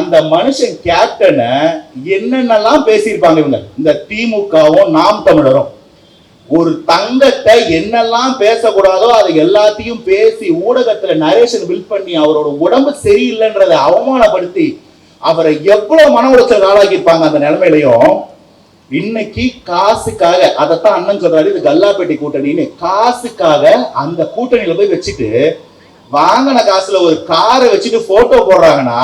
அந்த மனுஷன் கேப்டனை என்னென்னலாம் பேசியிருப்பாங்க இவங்க. இந்த திமுகவும் நாம் தமிழரும் ஒரு தங்கத்தை என்னெல்லாம் பேசக்கூடாதோ அதை எல்லாத்தையும் பேசி ஊடகத்துல நரேஷன் பில்ட் பண்ணி அவரோட உடம்பு சரியில்லைன்றதை அவமானப்படுத்தி அவரை எவ்வளவு மன உளைச்சல் ஆளாக்கியிருப்பாங்க. அந்த நிலைமையிலையும் இன்னைக்கு காசுக்காக, அதைத்தான் அண்ணன் சொல்றாரு, இது கல்லாப்பேட்டை கூட்டணின்னு, காசுக்காக அந்த கூட்டணியில போய் வச்சுட்டு வாங்கின காசுல ஒரு காரை வச்சுட்டு போட்டோ போடுறாங்கன்னா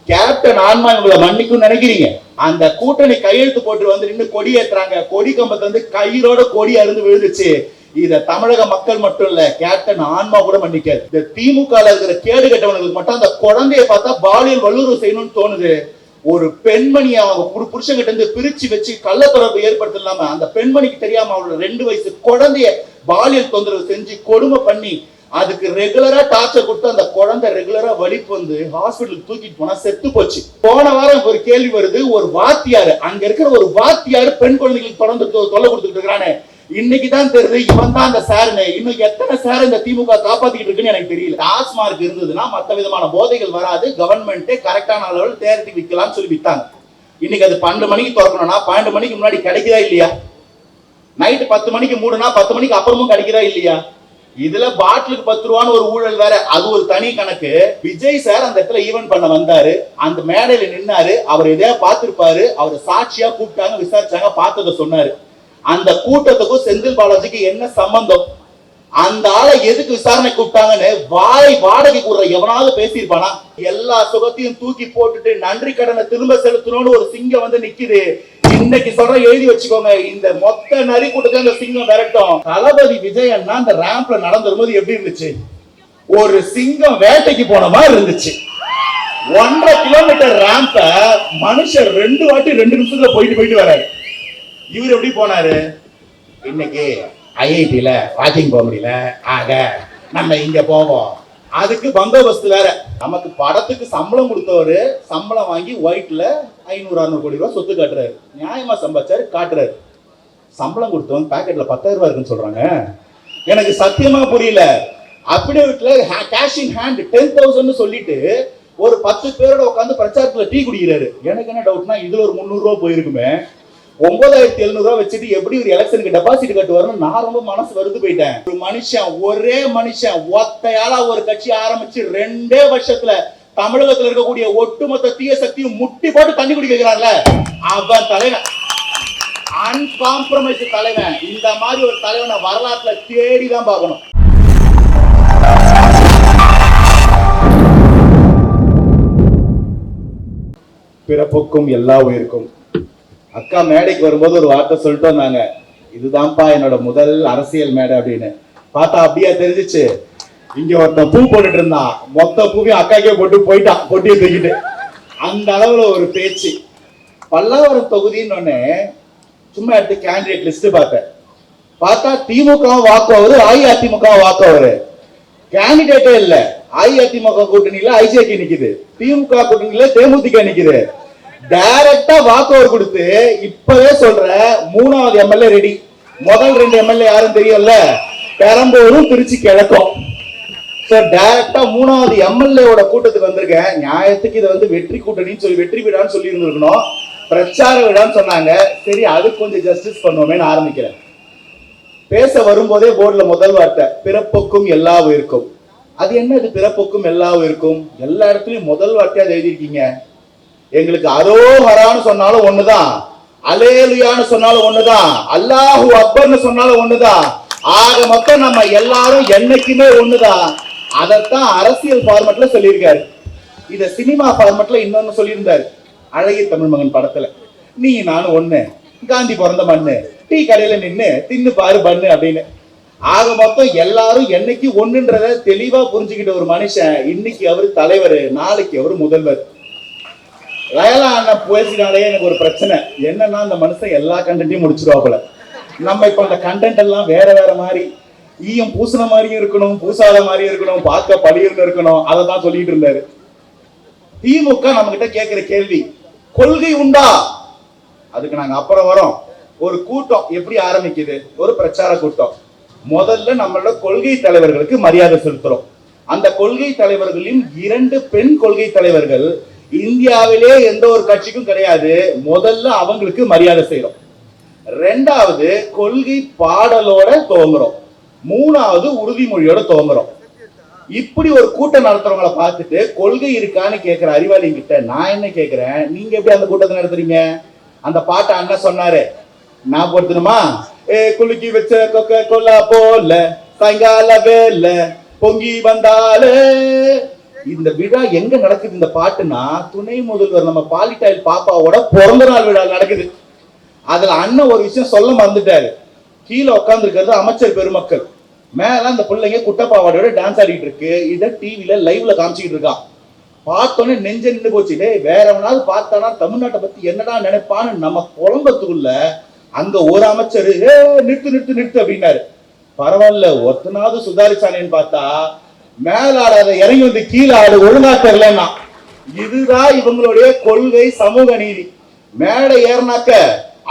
கேப்டன் ஆன்மா இவங்களை மன்னிக்கும் நினைக்கிறீங்க? அந்த கூட்டணி கையெழுத்து போட்டு வந்து நின்று கொடி ஏற்றுறாங்க. கொடி கம்பத்துல வந்து கயிறோட கொடி அருந்து விழுந்துச்சு. இத தமிழக மக்கள் மட்டும் இல்ல, கேப்டன் ஆன்மா கூட மன்னிக்காது. இந்த திமுக இருக்கிற கேடு கட்டவனுக்கு மட்டும் அந்த குழந்தைய பார்த்தா பாலியல் வல்லுறவு செய்யணும்னு தோணுது. ஒரு பெண்மணி அவங்க புருஷன்கிட்ட இருந்து பிரிச்சு வச்சு கள்ள தொடர்பு ஏற்படுத்தலாம அந்த பெண்மணிக்கு தெரியாம அவளோட 2 வயசு குழந்தைய பாலியல் தொந்தரவு செஞ்சு கொடுமை பண்ணி அதுக்கு ரெகுலரா டார்ச்சர் கொடுத்து அந்த குழந்தை ரெகுலரா வலிப்பு வந்து ஹாஸ்பிட்டலுக்கு தூக்கிட்டு போனா செத்து போச்சு. போன வாரம் ஒரு கேள்வி வருது, ஒரு வாத்தியாரு, அங்க இருக்கிற ஒரு வாத்தியாரு பெண் குழந்தைகளுக்கு தொடர்ந்து தொல்லை கொடுத்துட்டு இருக்கிறானே, இன்னைக்குதான் தெரியுது இவன் தான் அந்த சாருன்னு. இன்னும் எத்தனை சார் இந்த திமுக காப்பாத்திக்கிட்டு இருக்குன்னு எனக்கு தெரியல. டாஸ்மார்க் இருந்ததுன்னா மற்ற விதமான போதைகள் வராது, கவர்மெண்ட்டே கரெக்டான அளவில் தேர்த்தி விற்கலாம்னு சொல்லி வித்தாங்க. இன்னைக்கு அது 12 மணிக்கு திறக்கணும்னா 12 மணிக்கு முன்னாடி கிடைக்குதா இல்லையா? நைட்டு 10 மணிக்கு மூடுனா 10 மணிக்கு அப்புறமும் கிடைக்குதா இல்லையா? இதுல பாட்டிலுக்கு 10 ரூபான்னு ஒரு ஊழல் வேற, அது ஒரு தனி கணக்கு. விஜய் சார் அந்த இடத்துல ஈவென்ட் பண்ண வந்தாரு, அந்த மேடையில நின்னாரு, அவர் எதையா பார்த்திருப்பாரு, அவர் சாட்சியா கூப்பிட்டாங்க, விசாரிச்சாங்க, பார்த்ததை சொன்னாரு. அந்த கூட்டத்துக்கும் செந்தில் பாலாஜிக்கு என்ன சம்பந்தம்? அந்த ஆளை எதுக்கு விசாரணை கூப்பிட்டாங்கன்னு வாய் வாடகை கூடுற எவனாவது பேசியிருப்பானா? எல்லா சுகத்தையும் தூக்கி போட்டுட்டு நன்றி கடனை திரும்ப செலுத்தணும்னு ஒரு சிங்கம் வந்து நிக்குது. இன்னைக்கு சொல்ற எழுதி வச்சுக்கோங்க, இந்த மொத்த நரி கூட்டத்தை இந்த சிங்கம் விரட்டும். தளபதி விஜய் அண்ணா அந்த ரேம்ப்ல நடந்து வரும்போது எப்படி இருந்துச்சு? ஒரு சிங்கம் வேட்டைக்கு போன மாதிரி இருந்துச்சு. 1.5 கிலோமீட்டர் ரேம்ப மனுஷன் 2 வாட்டி 2 நிமிஷத்துல போயிட்டு வராரு. இவர் எப்படி போனாரு? இன்னைக்கு ஐஐடில வாக்கிங் போக முடியல, ஆக நம்ம இங்க போவோம். அதுக்கு பந்தோபஸ்து வேற. நமக்கு படத்துக்கு சம்பளம் கொடுத்தவரு சம்பளம் வாங்கி ஒயிட்ல 500-600 கோடி ரூபாய் சொத்து காட்டுறாரு. நியாயமா சம்பாதிச்சாரு, காட்டுறாரு. சம்பளம் கொடுத்தவங்க பாக்கெட்ல 10,000 ரூபாய் இருக்குன்னு சொல்றாங்க. எனக்கு சத்தியமா புரியல. அப்படியே வீட்டுல கேஷ் இன் ஹேண்ட் 10,000 சொல்லிட்டு ஒரு 10 பேரோட உட்காந்து பிரச்சாரத்துல டீ குடிக்கிறாரு. எனக்கு என்ன டவுட்னா இதுல ஒரு 300 ரூபாய் போயிருக்குமே. 9,700 ரூபாய் வச்சுட்டு எப்படி ஒரு எலெக்ஷனுக்கு டெபாசிட் கட்டுவாருன்னு நான் ரொம்ப மனசு வருது போயிட்டேன். ஒரு மனுஷன், ஒரே மனுஷன் ஒத்தையாளா ஒரு கட்சி ஆரம்பிச்சு 2 வருஷத்துல தமிழகத்துல இருக்கக்கூடிய ஒட்டுமொத்த தீய சக்தியும் முட்டி போட்டு தண்ணி குடிக்க வைக்கிறான்ல, அவன் தலைவன், அன்காம்ப்ரமைஸ் தலைவன். இந்த மாதிரி ஒரு தலைவனை வரலாற்றுல தேடிதான் பார்க்கணும். பிறப்புக்கும் எல்லா உயிருக்கும். அக்கா மேடைக்கு வரும்போது ஒரு வார்த்தை சொல்லிட்டு வந்தாங்க, இதுதான்ப்பா என்னோட முதல் அரசியல் மேடை அப்படின்னு. பார்த்தா அப்படியே தெரிஞ்சிச்சு. இங்க ஒருத்தன் பூ போட்டுட்டு இருந்தான், மொத்த பூவையும் அக்காக்கே போட்டு போயிட்டான், பொட்டியை தூக்கிட்டு. அந்த அளவுல ஒரு பேச்சு. பல்லாவரம் தொகுதின்னு சும்மா எடுத்து கேண்டிடேட் லிஸ்ட் பார்த்தேன். பார்த்தா திமுக வாக்குவது, அஇஅதிமுக வாக்குவது. கேண்டிடேட்டே இல்ல. அஇஅதிமுக கூட்டணியில ஐஜேகே நிக்குது, திமுக கூட்டணியில தேமுதிக நிக்குது. டைரக்டா வாக்கோவர் கொடுத்து இப்பவே சொல்ற 3வது எம்எல்ஏ ரெடி. முதல் 2 எம்எல்ஏ யாரும் தெரியல, பெரம்பூரும் திருச்சி கிழக்கும். டைரக்டா 3வது எம்எல்ஏவோட கூட்டத்துக்கு வந்திருக்கேன். நியாயத்துக்கு இதை வந்து வெற்றி கூட்டணின்னு சொல்லி வெற்றி விழான்னு சொல்லி இருந்திருக்கணும், பிரச்சார விழான்னு சொன்னாங்க. சரி, அது கொஞ்சம் ஜஸ்டிஸ் பண்ணுவோமேன்னு ஆரம்பிக்கிறேன். பேச வரும்போதே போர்டுல முதல் வார்த்தை பிறப்புக்கும் எல்லா உயிருக்கும். அது என்ன இது பிறப்புக்கும் எல்லா உயிருக்கும்? எல்லா இடத்துலயும் முதல் வார்த்தையா எழுதியிருக்கீங்க. எங்களுக்கு அரோஹரான்னு சொன்னாலும் ஒண்ணுதான், அலேலுயான்னு சொன்னாலும் ஒண்ணுதான், அல்லாஹு அக்பர்னு சொன்னாலும் ஒண்ணுதான். ஆக மொத்தம் நம்ம எல்லாரும் என்னைக்குமே ஒண்ணுதான். அதத்தான் அரசியல் ஃபார்மட்ல சொல்லியிருக்காரு. இத சினிமா ஃபார்மட்ல இன்னொன்னு சொல்லியிருந்தாரு அழகிய தமிழ் மகன் படத்துல. நீ நானும் ஒண்ணு, காந்தி பிறந்த மண்ணு, டீ கடையில நின்னு தின்னு பாரு பண்ணு அப்படின்னு. ஆக மொத்தம் எல்லாரும் என்னைக்கு ஒண்ணுன்றத தெளிவா புரிஞ்சுக்கிட்ட ஒரு மனுஷன். இன்னைக்கு அவரு தலைவர், நாளைக்கு அவரு முதல்வர். லயலா அண்ணன் பேசினாலே எனக்கு ஒரு பிரச்சனை என்னன்னா, அந்த மனுஷன் எல்லா கண்டென்ட்டையும் முடிச்சிருவாப்புல. நம்ம இப்ப அந்த கண்டென்ட் எல்லாம் வேற வேற மாதிரி, ஈயம் பூசின மாதிரியும் இருக்கணும், பூசாத மாதிரியும் இருக்கணும், பார்க்க பழியும் இருக்கணும், அதை தான் சொல்லிட்டு இருந்தாரு. திமுக நம்ம கிட்ட கேட்கிற கேள்வி, கொள்கை உண்டா? அதுக்கு நாங்க அப்புறம் வரோம். ஒரு கூட்டம் எப்படி ஆரம்பிக்குது? ஒரு பிரச்சார கூட்டம். முதல்ல நம்மளோட கொள்கை தலைவர்களுக்கு மரியாதை செலுத்துறோம். அந்த கொள்கை தலைவர்களின் 2 பெண் கொள்கை தலைவர்கள் இந்தியாவிலே எந்த ஒரு கட்சிக்கும் கிடையாது. முதல்ல அவங்களுக்கு மரியாதை செய்யறோம், ரெண்டாவது கொள்கை பாடலோட துவங்குறோம், மூணாவது உறுதிமொழியோட துவங்குறோம். இப்படி ஒரு கூட்டம் நடத்துறவங்களை பார்த்துட்டு கொள்கை இருக்கான்னு கேட்கிற அறிவாளி கிட்ட நான் என்ன கேட்கிறேன், நீங்க எப்படி அந்த கூட்டத்தை நடத்துறீங்க? அந்த பாட்டை அண்ணன் சொன்னாரு, நான் பொறுத்தணுமா? குலுக்கி வச்ச கொக்க கொல்லா போல சாயங்கால வேல பொங்கி வந்தாலே. இந்த விழா எங்க நடக்குது இந்த பாட்டுனா, துணை முதல்வர் நம்ம பாலிடைல் பாப்பாவோட பிறந்த நாள் விழா நடக்குது. அதுல அண்ணன் ஒரு விஷயம் சொல்ல மறந்துட்டாரு. கீழே உட்கார்ந்து இருக்கிறது அமைச்சர் பெருமக்கள், மேல அந்த பிள்ளைங்க குட்டப்பாவாடையோட டான்ஸ் ஆடிட்டு இருக்கு. இதை டிவில லைவ்ல காமிச்சிட்டு இருக்கான். பார்த்தோன்னே நெஞ்ச நின்று போச்சு. டே வேற எவனாவது பார்த்தானா தமிழ்நாட்டை பத்தி என்னடா நினைப்பான்னு நம்ம குழம்பத்துக்குள்ள அங்க ஒரு அமைச்சர் நிறுத்து நிறுத்து நிறுத்து அப்படின்னாரு. பரவாயில்ல ஒருத்தனாவது சுதாரிச்சானேன்னு பார்த்தா மேலாடாத இறங்கி வந்து கீழே ஆடு ஒழுங்கா தெரியலன்னா. இதுதான் இவங்களுடைய கொள்கை, சமூக நீதி. மேடை ஏறினாக்க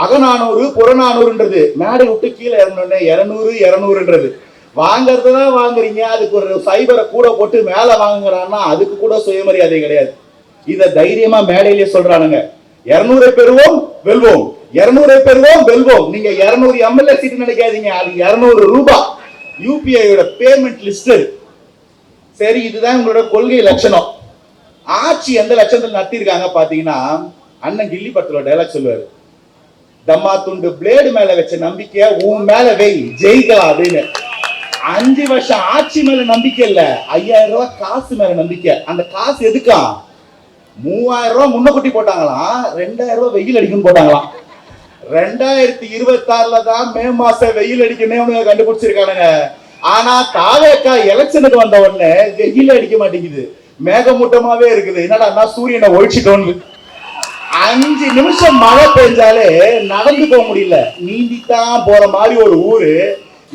அகநானூறு புறநானூறுன்றது, மேடை விட்டு கீழே இறங்கணும்னு 200 200ன்றது. வாங்கறதுதான் வாங்குறீங்க, அதுக்கு ஒரு சைபரை கூட போட்டு மேல வாங்குறான்னா அதுக்கு கூட சுயமரியாதை கிடையாது. இத தைரியமா மேடையிலேயே சொல்றானுங்க. 200 பெறுவோம் வெல்வோம், 200 பெறுவோம் வெல்வோம். நீங்க 200 எம்எல்ஏ சீட் நினைக்காதீங்க, அது 200 ரூபாய் யூபிஐயோட பேமெண்ட் லிஸ்ட். சரி, இதுதான் உங்களோட கொள்கை லட்சணம். ஆட்சி எந்த லட்சணத்தில் நடத்திருக்காங்க பாத்தீங்கன்னா, அண்ணன் கில்லி படத்துல டைலாக் சொல்லுவாரு, தம்மா துண்டு பிளேடு மேல வச்ச நம்பிக்கைய உன் மேல வை ஜெயிக்கலாம் அப்படின்னு. 5 வருஷம் ஆட்சி மேல நம்பிக்கை இல்ல, 5000 ரூபாய் காசு மேல நம்பிக்கை. அந்த காசு எதுக்கா? 3000 ரூபாய் முன்னக்குட்டி போட்டாங்களாம், 2000 ரூபாய் வெயில் அடிக்கணும் போட்டாங்களாம். 2026ல தான் மே மாசம் வெயில் அடிக்கணும் கண்டுபிடிச்சிருக்கானுங்க. ஆனா தாவேக்கா எலெக்ஷனுக்கு வந்த உடனே வெயில் அடிக்க மாட்டேங்குது, மேகமூட்டமாவே இருக்குது. என்னடா சூரியனை ஒழிச்சிட்டோன்னு 5 நிமிஷம் மழை பெஞ்சாலே நடந்து போக முடியல, நீந்தித்தான் போற மாதிரி ஒரு ஊரு.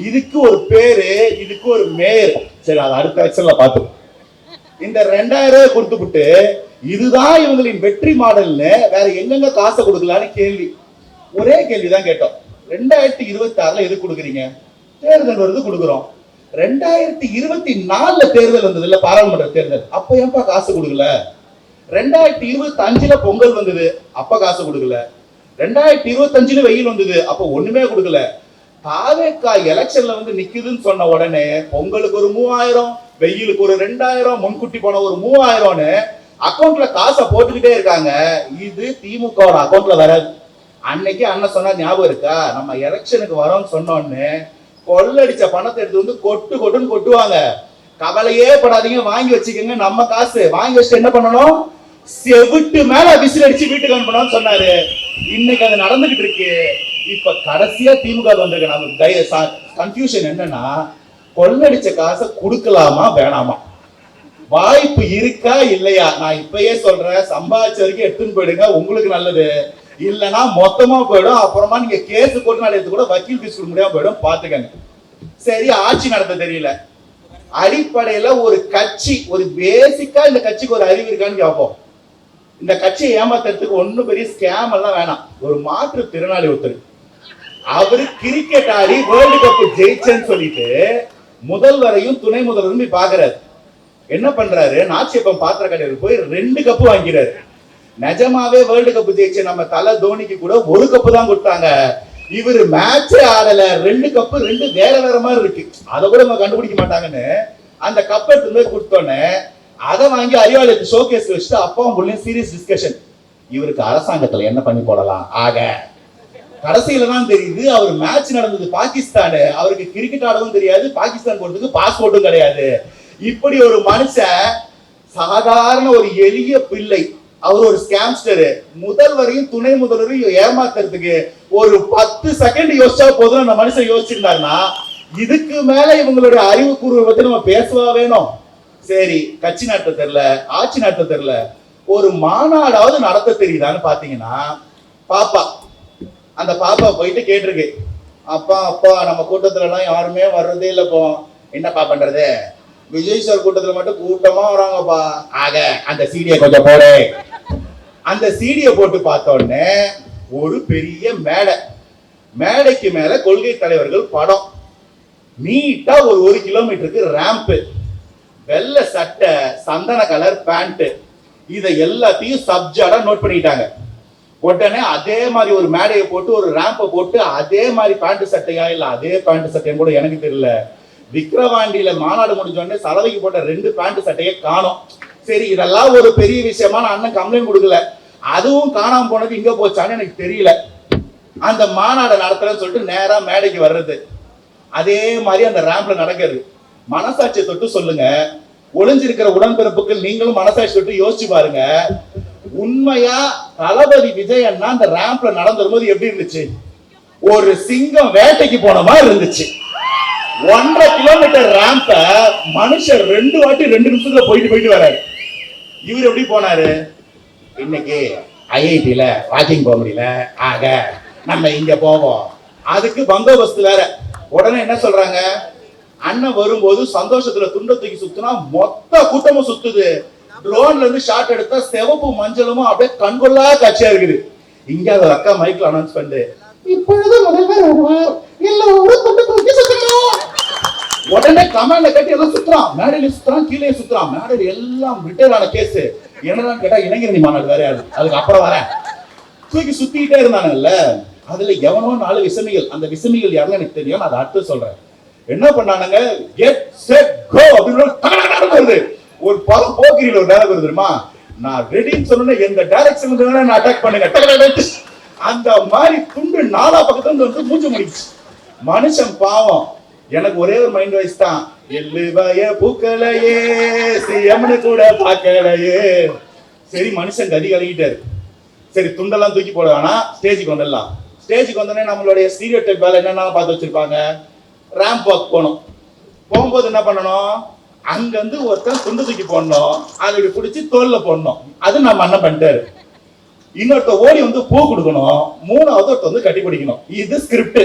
இதுக்கு ஒரு பேரு, இதுக்கு ஒரு மேயர். சரி, அது அடுத்த எலெக்ஷன்ல பார்த்தோம். இந்த 2000 ரூபாய் கொடுத்துட்டு இதுதான் இவங்களின் வெற்றி மாடல்னு வேற எங்கெங்க காசை கொடுக்கலான்னு கேள்வி, ஒரே கேள்விதான் கேட்டோம். 2026ல எது கொடுக்குறீங்க? தேர்தல் வருது கொடுக்குறோம். 2024ல தேர்தல் வந்தது இல்ல, பாராளுமன்ற தேர்தல், அப்ப ஏன்பா காசு கொடுக்கல? 2025ல பொங்கல் வந்தது, அப்ப காசு கொடுக்கல. 2025ல வெயில் வந்தது, அப்ப ஒண்ணுமே கொடுக்கல. தாவேக்கா எலெக்ஷன்ல வந்து நிக்குதுன்னு சொன்ன உடனே பொங்கலுக்கு ஒரு 3000, வெயிலுக்கு ஒரு 2000, முன்கூட்டி போன ஒரு 3000ன்னு அக்கௌண்ட்ல காசை போட்டுக்கிட்டே இருக்காங்க. இது திமுக அக்கௌண்ட்ல வராது. அன்னைக்கு அண்ணன் சொன்னா ஞாபகம் இருக்கா? நம்ம எலெக்ஷனுக்கு வரோம்னு சொன்னோன்னு கொள்ளடிச்ச பணத்தை எடுத்து வந்து கொட்டு கொட்டுன்னு கொட்டுவாங்க. கவலையே படாதீங்க, வாங்கி வச்சுக்கோங்க, நம்ம காசு. வாங்கி வச்சுட்டு என்ன பண்ணணும்? செவிட்டு மேல விசில் அடிச்சு வீட்டுக்கு அனுப்பணும்னு சொன்னாரு. இன்னைக்கு அது நடந்துகிட்டு இருக்கு. இப்ப கடைசியா திமுக வந்திருக்கு. நமக்கு கன்ஃபியூஷன் என்னன்னா, கொள்ளடிச்ச காசை கொடுக்கலாமா வேணாமா, வாய்ப்பு இருக்கா இல்லையா? நான் இப்பயே சொல்றேன், சம்பாதிச்ச வரைக்கும் எடுத்துன்னு போயிடுங்க, உங்களுக்கு நல்லது. இல்லைன்னா மொத்தமா போயிடும். அப்புறமா நீங்க கேஸ் போட்டு நாளைக்கு கூட வக்கீல் ஃபீஸ் கொடுக்க முடியாம போயிடும், பாத்துக்கங்க. சரி, ஆட்சி நடத்த தெரியல. அடிப்படையில ஒரு கட்சி, ஒரு பேசிக்கா இந்த கட்சிக்கு ஒரு அறிவு இருக்கான்னு கேட்போம். இந்த கட்சியை ஏமாத்துறதுக்கு ஒன்னும் பெரிய ஸ்கேம் எல்லாம் வேணாம். ஒரு மாற்றுத்திறனாளி ஒருத்தர், அவரு கிரிக்கெட் ஆடி வேர்ல்டு கப் ஜெயிச்சேன்னு சொல்லிட்டு முதல்வரையும் துணை முதல்வரையும் பாக்குறாரு. என்ன பண்றாரு? நாச்சியப்பன் பாத்திர கடையில் போய் 2 கப்பு வாங்கிறாரு. நிஜமாவே வேர்ல்டு கப் ஜெயிச்ச நம்ம தலை தோனிக்கு கூட 1 கப்பு தான் கொடுத்தாங்க. இவரு மேட்சே ஆடல, 2 கப்பு 2 வேற வேற மாதிரி இருக்கு, அதை கூட நம்ம கண்டுபிடிக்க மாட்டாங்கன்னு அந்த கப்பை எடுத்து போய் கொடுத்தோன்னே அதை வாங்கி அறிவாலயத்து ஷோகேஸ் வச்சுட்டு அப்பாவும் புள்ளையும் சீரியஸ் டிஸ்கஷன். இவருக்கு அரசாங்கத்துல என்ன பண்ணி போடலாம். ஆக கடைசியில தான் தெரியுது, அவர் மேட்ச் நடந்தது பாகிஸ்தான், அவருக்கு கிரிக்கெட் ஆடவும் தெரியாது, பாகிஸ்தான் போறதுக்கு பாஸ்போர்ட்டும் கிடையாது. இப்படி ஒரு மனுஷன், சாதாரண ஒரு எளிய பிள்ளை, அவர் ஒரு ஸ்கேம்ஸ்டர். முதல்வரையும் துணை முதல்வரையும் ஏமாத்துறதுக்கு ஒரு 10 செகண்ட் யோசிச்சா போதும் அந்த மனுஷன் யோசிச்சிருந்தாருன்னா, இதுக்கு மேல இவங்களுடைய அறிவுக்கூறுவை பத்தி நம்ம பேசவா வேணும்? சரி, கட்சி நடத்த தெரியல, ஆட்சி நடத்த தெரியல, ஒரு மாநாடாவது நடத்த தெரியுதான்னு பாத்தீங்கன்னா, பாப்பா அந்த பாப்பா போயிட்டு கேட்டிருக்கு, அப்பா அப்பா நம்ம கூட்டத்துல எல்லாம் யாருமே வர்றதே இல்லப்போ, என்னப்பா பண்றது? விஜய் சார் கூட்டத்துல மட்டும் கூட்டமா வராங்கப்பா. ஆக அந்த சீடியை கொஞ்சம் போடு. அந்த சீடியை போட்டு பார்த்தோன்னே ஒரு பெரிய மேடை, மேடைக்கு மேல கொள்கை தலைவர்கள் படம், நீட்டா ஒரு 1 கிலோமீட்டருக்கு ரேம்ப், வெள்ளை சட்டை, சந்தன கலர் பேண்ட், இதை எல்லாத்தையும் சப்ஜெக்டா நோட் பண்ணிட்டாங்க. உடனே அதே மாதிரி ஒரு மேடையை போட்டு ஒரு ரேம்பை போட்டு அதே மாதிரி பேண்ட் சட்டையா இல்ல அதே பேண்ட் சட்டையும் கூட எனக்கு தெரியல, விக்கிரவாண்டியில மாநாடு முடிஞ்ச உடனே சலவைக்கு போட்ட 2 பேண்ட் சட்டையை காணோம். சரி, இதெல்லாம் ஒரு பெரிய விஷயமா நான் அண்ணன் கம்ப்ளைண்ட் கொடுக்கல, அதுவும் காணாம போனது இங்க போச்சான்னு எனக்கு தெரியல. அந்த மாநாடு நடத்துறேன்னு சொல்லிட்டு நேரா மேடைக்கு வர்றது, அதே மாதிரி அந்த ரேம்ப்ல நடக்கிறது. மனசாட்சியை தொட்டு சொல்லுங்க, ஒளிஞ்சிருக்கிற உடன்பிறப்புகள் நீங்களும் மனசாட்சி தொட்டு யோசிச்சு பாருங்க. உண்மையா தளபதி விஜய் அண்ணா அந்த ரேம்ப்ல நடந்து வரும்போது எப்படி இருந்துச்சு? ஒரு சிங்கம் வேட்டைக்கு போன மாதிரி இருந்துச்சு. 1.5 கிலோமீட்டர் ரேம்ப மனுஷன் 2 வாட்டி 2 நிமிஷத்துல போயிட்டு வராரு. இவர் எப்படி போனாரு? இன்னைக்கு ஐஐடில வாக்கிங் போக முடியல, ஆக நம்ம இங்க போவோம், அதுக்கு பந்தோபஸ்து வேற. உடனே என்ன சொல்றாங்க, அண்ணன் வரும்போது சந்தோஷத்துல துண்ட தூக்கி சுத்தினா மொத்த கூட்டமும் சுத்துது, ட்ரோன்ல இருந்து ஷாட் எடுத்தா சிவப்பு மஞ்சளும் அப்படியே கண்கொள்ளா காட்சியா இருக்குது. இங்க ஒரு அக்கா மைக்ல அனௌன்ஸ் பண்ணு, இப்பொழுது முதல்வர் வருவார், எல்லாரும் துண்ட தூக்கி சுத்தணும். உடனே கமாண்ட கட்டி எல்லாம் சுத்துறான், மேடையில சுத்துறான், கீழே சுத்துறான். மேடையில எல்லாம் ரிட்டையர் ஆன கேஸ். என்னன்னு கேட்டா இளைஞரணி மாநாடு வேற, அதுக்கு அப்புறம் வர தூக்கி சுத்திக்கிட்டே இருந்தாங்கல்ல. அதுல எவனோ 4 விசமிகள், அந்த விசமிகள் யாருன்னு எனக்கு தெரியும், நான் அதை அடுத்து சொல்றேன். என்ன பண்ணானுங்க, கெட் செட் கோ அப்படின்னு ஒரு படம் போக்கிரியில ஒரு டயலாக் வருது தெரியுமா, நான் ரெடின்னு சொன்னேன், எந்த டைரக்ஷன்ல நான் அட்டாக் பண்ணுங்க, அந்த மாதிரி துண்டு 4 பக்கத்துல வந்து மூஞ்சி முடிச்சு. மனுஷன் பாவம். எனக்கு ஒரே ஒரு மைண்ட் வாய்ஸ் தான், எல்லுவய பூக்களையே சிஎம்னு கூட பார்க்கலையே. சரி, மனுஷன் கதி கலகிட்டாரு. சரி, துண்டெல்லாம் தூக்கி போட வேணாம், ஸ்டேஜுக்கு வந்துடலாம். ஸ்டேஜுக்கு வந்தோடனே நம்மளுடைய ஸ்டீரியோ டைப் வேலை என்னென்ன பார்த்து வச்சிருப்பாங்க, ரேம்ப் வாக் போகணும். போகும்போது என்ன பண்ணணும், அங்க வந்து ஒருத்தன் துண்டு தூக்கி போடணும், அதை பிடிச்சி தோல்ல போடணும். அது நம்ம என்ன பண்ணிட்டாரு. இன்னொருத்த ஓடி வந்து பூ கொடுக்கணும், 3வது ஒருத்த வந்து கட்டி பிடிக்கணும். இது ஸ்கிரிப்ட்.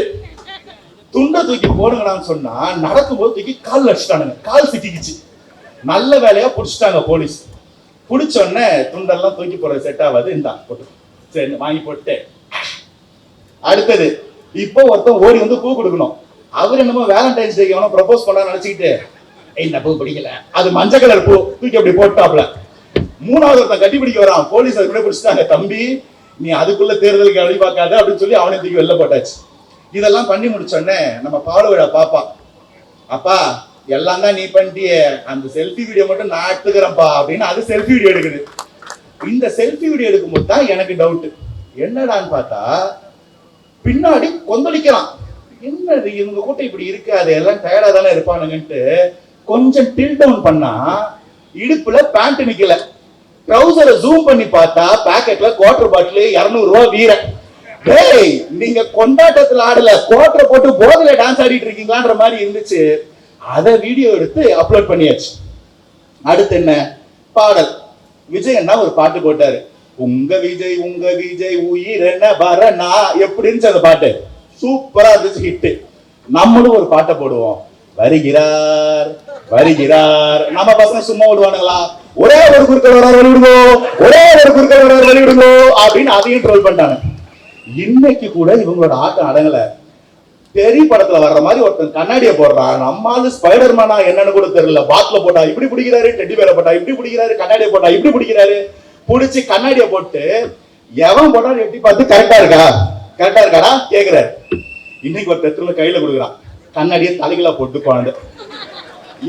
துண்டை தூக்கி போடுங்கன்னு சொன்னா நடக்கும்போது தூக்கி கால் அடிச்சுட்டானுங்க, கால் சிக்கிக்குச்சு. நல்ல வேலையா புடிச்சிட்டாங்க போலீஸ். புடிச்ச உடனே துண்டெல்லாம் தூக்கி போடுறது செட் ஆகாது, இந்தா போட்டு சரி வாங்கி போட்டு. அடுத்தது இப்போ ஒருத்தன் ஓடி வந்து பூ கொடுக்கணும். அவர் என்னமோ வேலண்டைன்ஸ் டேக்கு எவனோ ப்ரப்போஸ் பண்ண நினைச்சுக்கிட்டு, இந்த பூ பிடிக்கல, அது மஞ்சள் கலர் பூ, தூக்கி அப்படி போட்டாப்ல. 3வது ஒருத்தன் கட்டி பிடிக்க வரான், போலீஸ் அதுக்குள்ள பிடிச்சிட்டாங்க. தம்பி, நீ அதுக்குள்ள தேர்தலுக்கு வழி பார்க்காத அப்படின்னு சொல்லி அவனை தூக்கி வெளில போட்டாச்சு. இதெல்லாம் பண்ணி முடிச்சோடனே நம்ம பாலுவிழா பாப்பா, அப்பா எல்லாம் தான் நீ பண்ணிட்டியே, அந்த செல்ஃபி வீடியோ மட்டும் நான் எடுத்துக்கிறேன்ப்பா அப்படின்னு அது செல்ஃபி வீடியோ எடுக்குது. இந்த செல்ஃபி வீடியோ எடுக்கும்போது தான் எனக்கு டவுட், என்னடான்னு பார்த்தா பின்னாடி கொந்தளிக்கிறான். என்னது இவங்க கூட்டம் இப்படி இருக்காது, எல்லாம் டயர்டா தானே இருப்பானுங்கன்ட்டு கொஞ்சம் டில் டவுன் பண்ணா இடுப்புல பேண்ட் நிக்கல. ட்ரௌசரை ஜூம் பண்ணி பார்த்தா பாக்கெட்ல குவார்டர் பாட்டில் 200 ரூபாய் வீரன். டேய், நீங்க கொண்டாட்டத்துல ஆடல, குவார்டர் போட்டு போதையில டான்ஸ் ஆடிட்டு இருக்கீங்களான்ற மாதிரி இருந்துச்சு. அதை வீடியோ எடுத்து அப்லோட் பண்ணியாச்சு. அடுத்து என்ன பாடல், விஜய் அண்ணா ஒரு பாட்டு போட்டாரு, உங்க விஜய் உயிர் என்ன பரணா. எப்படி இருந்துச்சு அந்த பாட்டு? சூப்பரா இருந்துச்சு, ஹிட். நம்மளும் ஒரு பாட்டை போடுவோம், வருகிறார் வருகிறார். நம்ம பசங்க சும்மா விடுவானுங்களா, ஒரே ஒரு குறுக்கள் வர வழி விடுங்கோ, ஒரே ஒரு குறுக்கள் வர வழி விடுங்கோ அப்படின்னு அதையும் ட்ரோல் பண்ணிட்டாங்க. இன்னைக்கு கூட இவங்களோட ஆட்டம் அடங்கல. பெரிய படத்துல வர்ற மாதிரி ஒருத்தன் கண்ணாடியை போடுறான், நம்மாவது ஸ்பைடர்மேனா என்னன்னு கூட தெரியல. பாட்டில போட்டா இப்படி பிடிக்கிறாரு, டெட்டி பேரை போட்டா இப்படி பிடிக்கிறாரு, கண்ணாடியை போட்டா இப்படி பிடிக்கிறாரு. புடிச்சு கண்ணாடியை போட்டு எவன் போட்டா எட்டி பார்த்து கரெக்டா இருக்காடா கேக்குறாரு. இன்னைக்கு ஒரு தெத்துல கையில கொடுக்குறான், கண்ணாடியை தலைகளா போட்டு குழந்தை.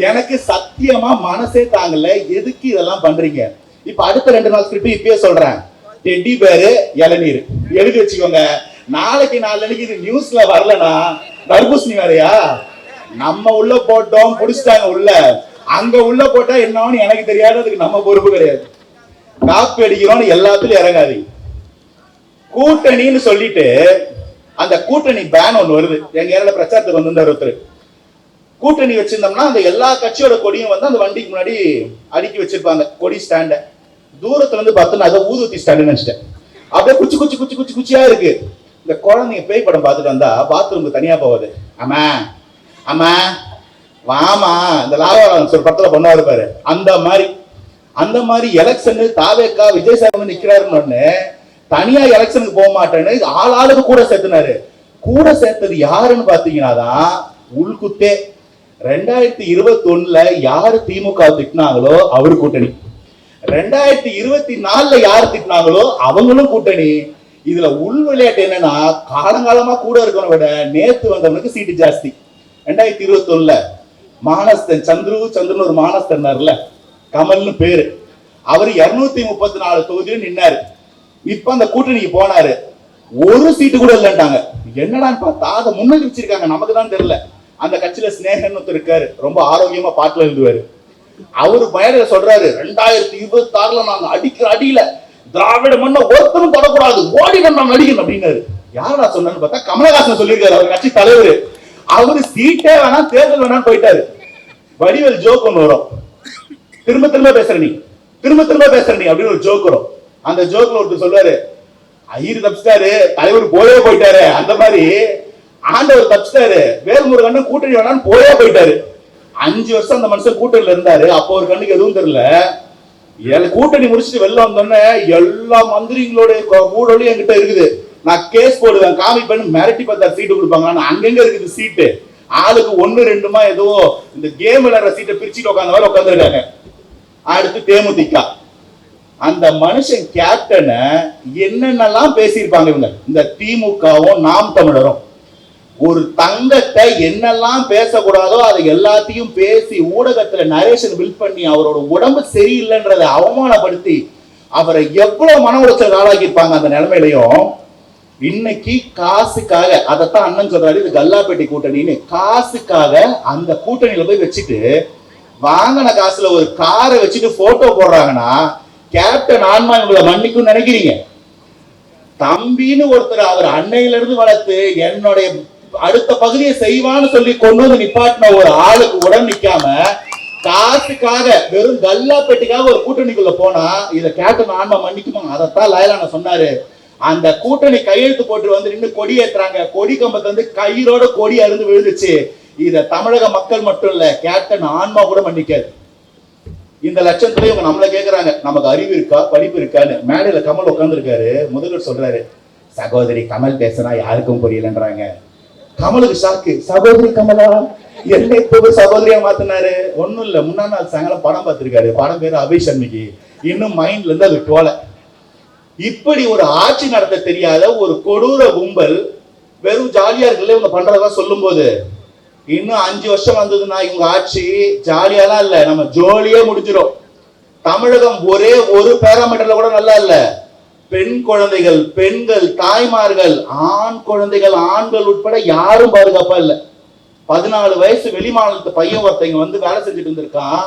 எனக்கு சத்தியமா மனசே தாங்கல, எதுக்கு இதெல்லாம் பண்றீங்க? இப்ப அடுத்த 2 நாள் ஸ்கிரிப்ட் இப்பயே சொல்றேன், டெட்டி பேரு இளநீர் எழுதி வச்சுக்கோங்க. நாளைக்கு 4 நாளைக்கு இது நியூஸ்ல வரலனா தர்பூசணி வேறையா? நம்ம உள்ள போட்டோம், புடிச்சிட்டாங்க உள்ள, அங்க உள்ள போட்டா என்னன்னு எனக்கு தெரியாது, அதுக்கு நம்ம பொறுப்பு கிடையாது. காப்பி அடிக்கிறோம்னு எல்லாத்துலயும் இறங்காதீங்க. கூட்டணின்னு சொல்லிட்டு அந்த கூட்டணி பேன் ஒண்ணு வருது. எங்க ஏரியால பிரச்சாரத்துக்கு வந்திருந்தார் ஒருத்தர். கூட்டணி வச்சிருந்தோம்னா அந்த எல்லா கட்சியோட கொடியும் வந்து அந்த வண்டிக்கு முன்னாடி அடுக்கி வச்சிருப்பாங்க, கொடி ஸ்டாண்ட. தூரத்துல இருந்து பார்த்தா அதை ஊதுவத்தி ஸ்டாண்ட் நினைச்சிட்டேன். அப்படியே குச்சி குச்சி குச்சி குச்சி குச்சியா இருக்கு. இந்த குழந்தைங்க பேய் படம் பார்த்துட்டு வந்தா பாத்ரூமுக்கு தனியா போகுது, அம்மா அம்மா வாமா, இந்த லாவாரம் ஒரு படத்துல பொண்ணா இருப்பாரு, அந்த மாதிரி எலெக்ஷன் தாவேக்கா விஜய் சார் வந்து நிக்கிறாருன்னு தனியா எலெக்ஷனுக்கு போக மாட்டேன்னு ஆளுக்கு கூட சேர்த்துனாரு. கூட சேர்த்தது யாருன்னு பாத்தீங்கன்னா தான் உள்குத்தே. 2021 யாரு திமுக திட்டினாங்களோ அவரு கூட்டணி. 2024 யார் திட்டினாங்களோ அவங்களும் கூட்டணி. இதுல உள் விளையாட்டு என்னன்னா, காலங்காலமா கூட இருக்கவனை விட நேத்து வந்தவனுக்கு சீட்டு ஜாஸ்தி. 2021 மானஸ்தன் சந்துருன்னு ஒரு மானஸ்தன்னார்ல, கமல்னு பேரு, அவர் 234 தொகுதியில் நின்னாரு. இப்ப அந்த கூட்டணிக்கு போனாரு, ஒரு சீட்டு கூட இல்லைன்ட்டாங்க. என்னடான்னு பார்த்தா அதை முன்னாடி வச்சிருக்காங்க, நமக்கு தான் தெரியல. அந்த கட்சியில ஸ்னேகன் ஒருத்தர் இருக்காரு, ரொம்ப ஆரோக்கியமா பாட்டுல எழுதுவாரு. அவரு பயண சொல்றாரு, 2026 நாங்க அடிக்கிற அடியில திராவிட மண்ண ஒருத்தரும் தொடக்கூடாது, ஓடிடம் நாம் நடிக்கணும் அப்படின்னாரு. யாரா சொன்னு பார்த்தா கமலஹாசன் சொல்லியிருக்காரு, அவர் கட்சி தலைவர். அவரு சீட்டே வேணாம் தேர்தல் வேணாம் போயிட்டாரு. வடிவேல் ஜோக் ஒண்ணு வரும், திரும்ப திரும்ப பேசுற நீ அப்படின்னு ஒரு ஜோக் வரும். அந்த ஜோக்ல ஒருத்தர் சொல்றாரு, ஐயர் தப்பிச்சிட்டாரு, தலைவர் போயே போயிட்டாரு. அந்த மாதிரி ஆண்டவர் தப்பிச்சிட்டாரு, வேல்முருகன் கூட்டணி வேணான்னு போயே போயிட்டாரு. 5 வருஷம் அந்த மனுஷன் கூட்டணியில இருந்தாரு. அப்போ ஒரு கண்ணுக்கு எதுவும் தெரியல. கூட்டணி முடிச்சுட்டு வெளில வந்தோடனே எல்லா மந்திரிகளோட ஊழலும் என்கிட்ட இருக்குது, நான் கேஸ் போடுவேன், காமிப்பேன், மிரட்டி பார்த்தா சீட்டு கொடுப்பாங்க. அங்கங்க இருக்குது சீட்டு, ஆளுக்கு 1-2 ஏதோ இந்த கேம் விளையாடுற சீட்டை பிரிச்சுட்டு உட்காந்த மாதிரி உட்காந்துருக்காங்க. அடுத்து தேமுதிக, அந்த மனுஷன் கேப்டனை என்னென்னலாம் பேசியிருப்பாங்க இவங்க, இந்த திமுகவும் நாம் தமிழரும். ஒரு தங்கத்தை என்னெல்லாம் பேசக்கூடாதோ அதை எல்லாத்தையும் பேசி ஊடகத்துல நரேஷன் பில்ட் பண்ணி அவரோட உடம்பு சரியில்லைன்றதை அவமானப்படுத்தி அவரை எவ்வளவு மன உளைச்சல் ஆளாக்கியிருப்பாங்க. அந்த நிலைமையிலையும் இன்னைக்கு காசுக்காக, அதைத்தான் அண்ணன் சொல்றாரு, இது கல்லாப்பேட்டை கூட்டணின்னு, காசுக்காக அந்த கூட்டணியில போய் வச்சுட்டு வாங்கின காசுல ஒரு காரை வச்சுட்டு போட்டோ போடுறாங்கன்னா, கேப்டன் ஆன்மா இவங்களை மன்னிக்கும் நினைக்கிறீங்க? தம்பின்னு ஒருத்தர் அவர் அன்னையில இருந்து வளர்த்து என்னுடைய அடுத்த பகுதியை செய்வான்னு சொல்லி கொண்டு வந்து நிப்பாட்டின ஒரு ஆளுக்கு உடன் நிக்காம காசுக்காக வெறும் கல்லாப்பேட்டிக்காக ஒரு கூட்டணிக்குள்ள போனா இதை கேப்டன் ஆன்மா மன்னிக்குமா? அதைத்தான் லயலான சொன்னாரு. அந்த கூட்டணி கையெழுத்து போட்டு வந்து நின்று கொடி ஏற்றுறாங்க, கொடி கம்பத்துல வந்து கயிறோட கொடி அருந்து விழுந்துச்சு. இத தமிழக மக்கள் மட்டும் இல்ல, கேப்டன் ஆன்மா கூட மன்னிக்காது. இந்த லட்சத்துல இவங்க நம்மள கேக்குறாங்க, நமக்கு அறிவு இருக்கா படிப்பு இருக்கான்னு. மேடையில கமல் உட்கார்ந்து இருக்காரு, முதல்வர் சொல்றாரு, சகோதரி கமல் பேசினா யாருக்கும் புரியலன்றாங்க. கமலுக்கு ஷாக்கு, சகோதரி கமலா என்ன இப்போ சகோதரியா மாத்தினாரு? ஒண்ணும் இல்ல, முன்னா நாள் சாயங்காலம் படம் பார்த்திருக்காரு, படம் பேரு அபிஷன்மிக்கு, இன்னும் மைண்ட்ல இருந்து அது போல. இப்படி ஒரு ஆட்சி நடத்த தெரியாத ஒரு கொடூர கும்பல் வெறும் ஜாலியா இருக்குல்ல இவங்க பண்றதா சொல்லும் போது, இன்னும் 5 வருஷம் வந்ததுன்னா இவங்க ஆட்சி ஜாலியாலாம் இல்ல, நம்ம ஜோலியே முடிஞ்சிடும். தமிழகம் ஒரே ஒரு பேராமீட்டர்ல கூட நல்லா இல்ல. பெண் குழந்தைகள், பெண்கள், தாய்மார்கள், ஆண் குழந்தைகள், ஆண்கள் உட்பட யாரும் பாதுகாப்பா இல்ல. 14 வயசு வெளிமாநிலத்து பையன் ஒருத்தங்க வந்து வேலை செஞ்சுட்டு இருந்திருக்கான்.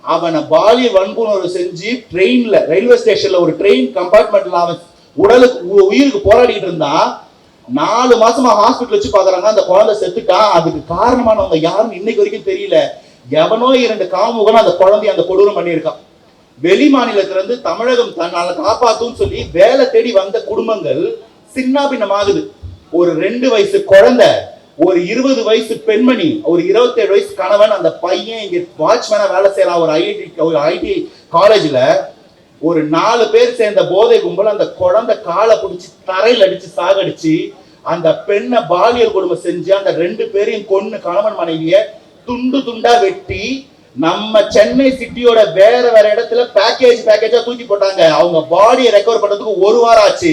அவனை பாலியல் வன்புணர்வு செஞ்சு ட்ரெயின்ல, ரயில்வே ஸ்டேஷன்ல ஒரு ட்ரெயின் கம்பார்ட்மெண்ட்ல அவன் உடலுக்கு உயிருக்கு போராடிட்டு இருந்தான். 4 மாசமா ஹாஸ்பிட்டல் வச்சு பாக்குறாங்க, அந்த குழந்தை செத்துட்டான். அதுக்கு காரணமானவங்க யாருன்னு இன்னைக்கு வரைக்கும் தெரியல. எவனோ 2 காமுகனும் அந்த குழந்தைய அந்த கொடூரம் பண்ணியிருக்கான். வெளி மாநிலத்துல இருந்து தமிழகம் தன்னால காப்பாத்தும் சொல்லி வேலை தேடி வந்த குடும்பங்கள் சின்ன பின்னமாகுது. ஒரு 2 வயசு குழந்தை, ஒரு 20 வயசு பெண்மணி, ஒரு 27 வயசு கணவன். அந்த பையன் இங்க வாட்ச்மேனா வேலை செய்யலாம் ஒரு ஐடி காலேஜ்ல. ஒரு 4 பேர் சேர்ந்த போதை கும்பல் அந்த குழந்தை காலை பிடிச்சி தரையில் அடிச்சு சாகடிச்சு அந்த பெண்ணை பாலியல் கொடுமை செஞ்சு அந்த 2 பேரையும் கொன்னு கணவன் மனைவிய துண்டு துண்டா வெட்டி நம்ம சென்னை சிட்டியோட வேற இடத்துல பேக்கேஜா தூக்கி போட்டாங்க. அவங்க பாடியை ரெக்கவர் பண்றதுக்கு 1 வாரம் ஆச்சு.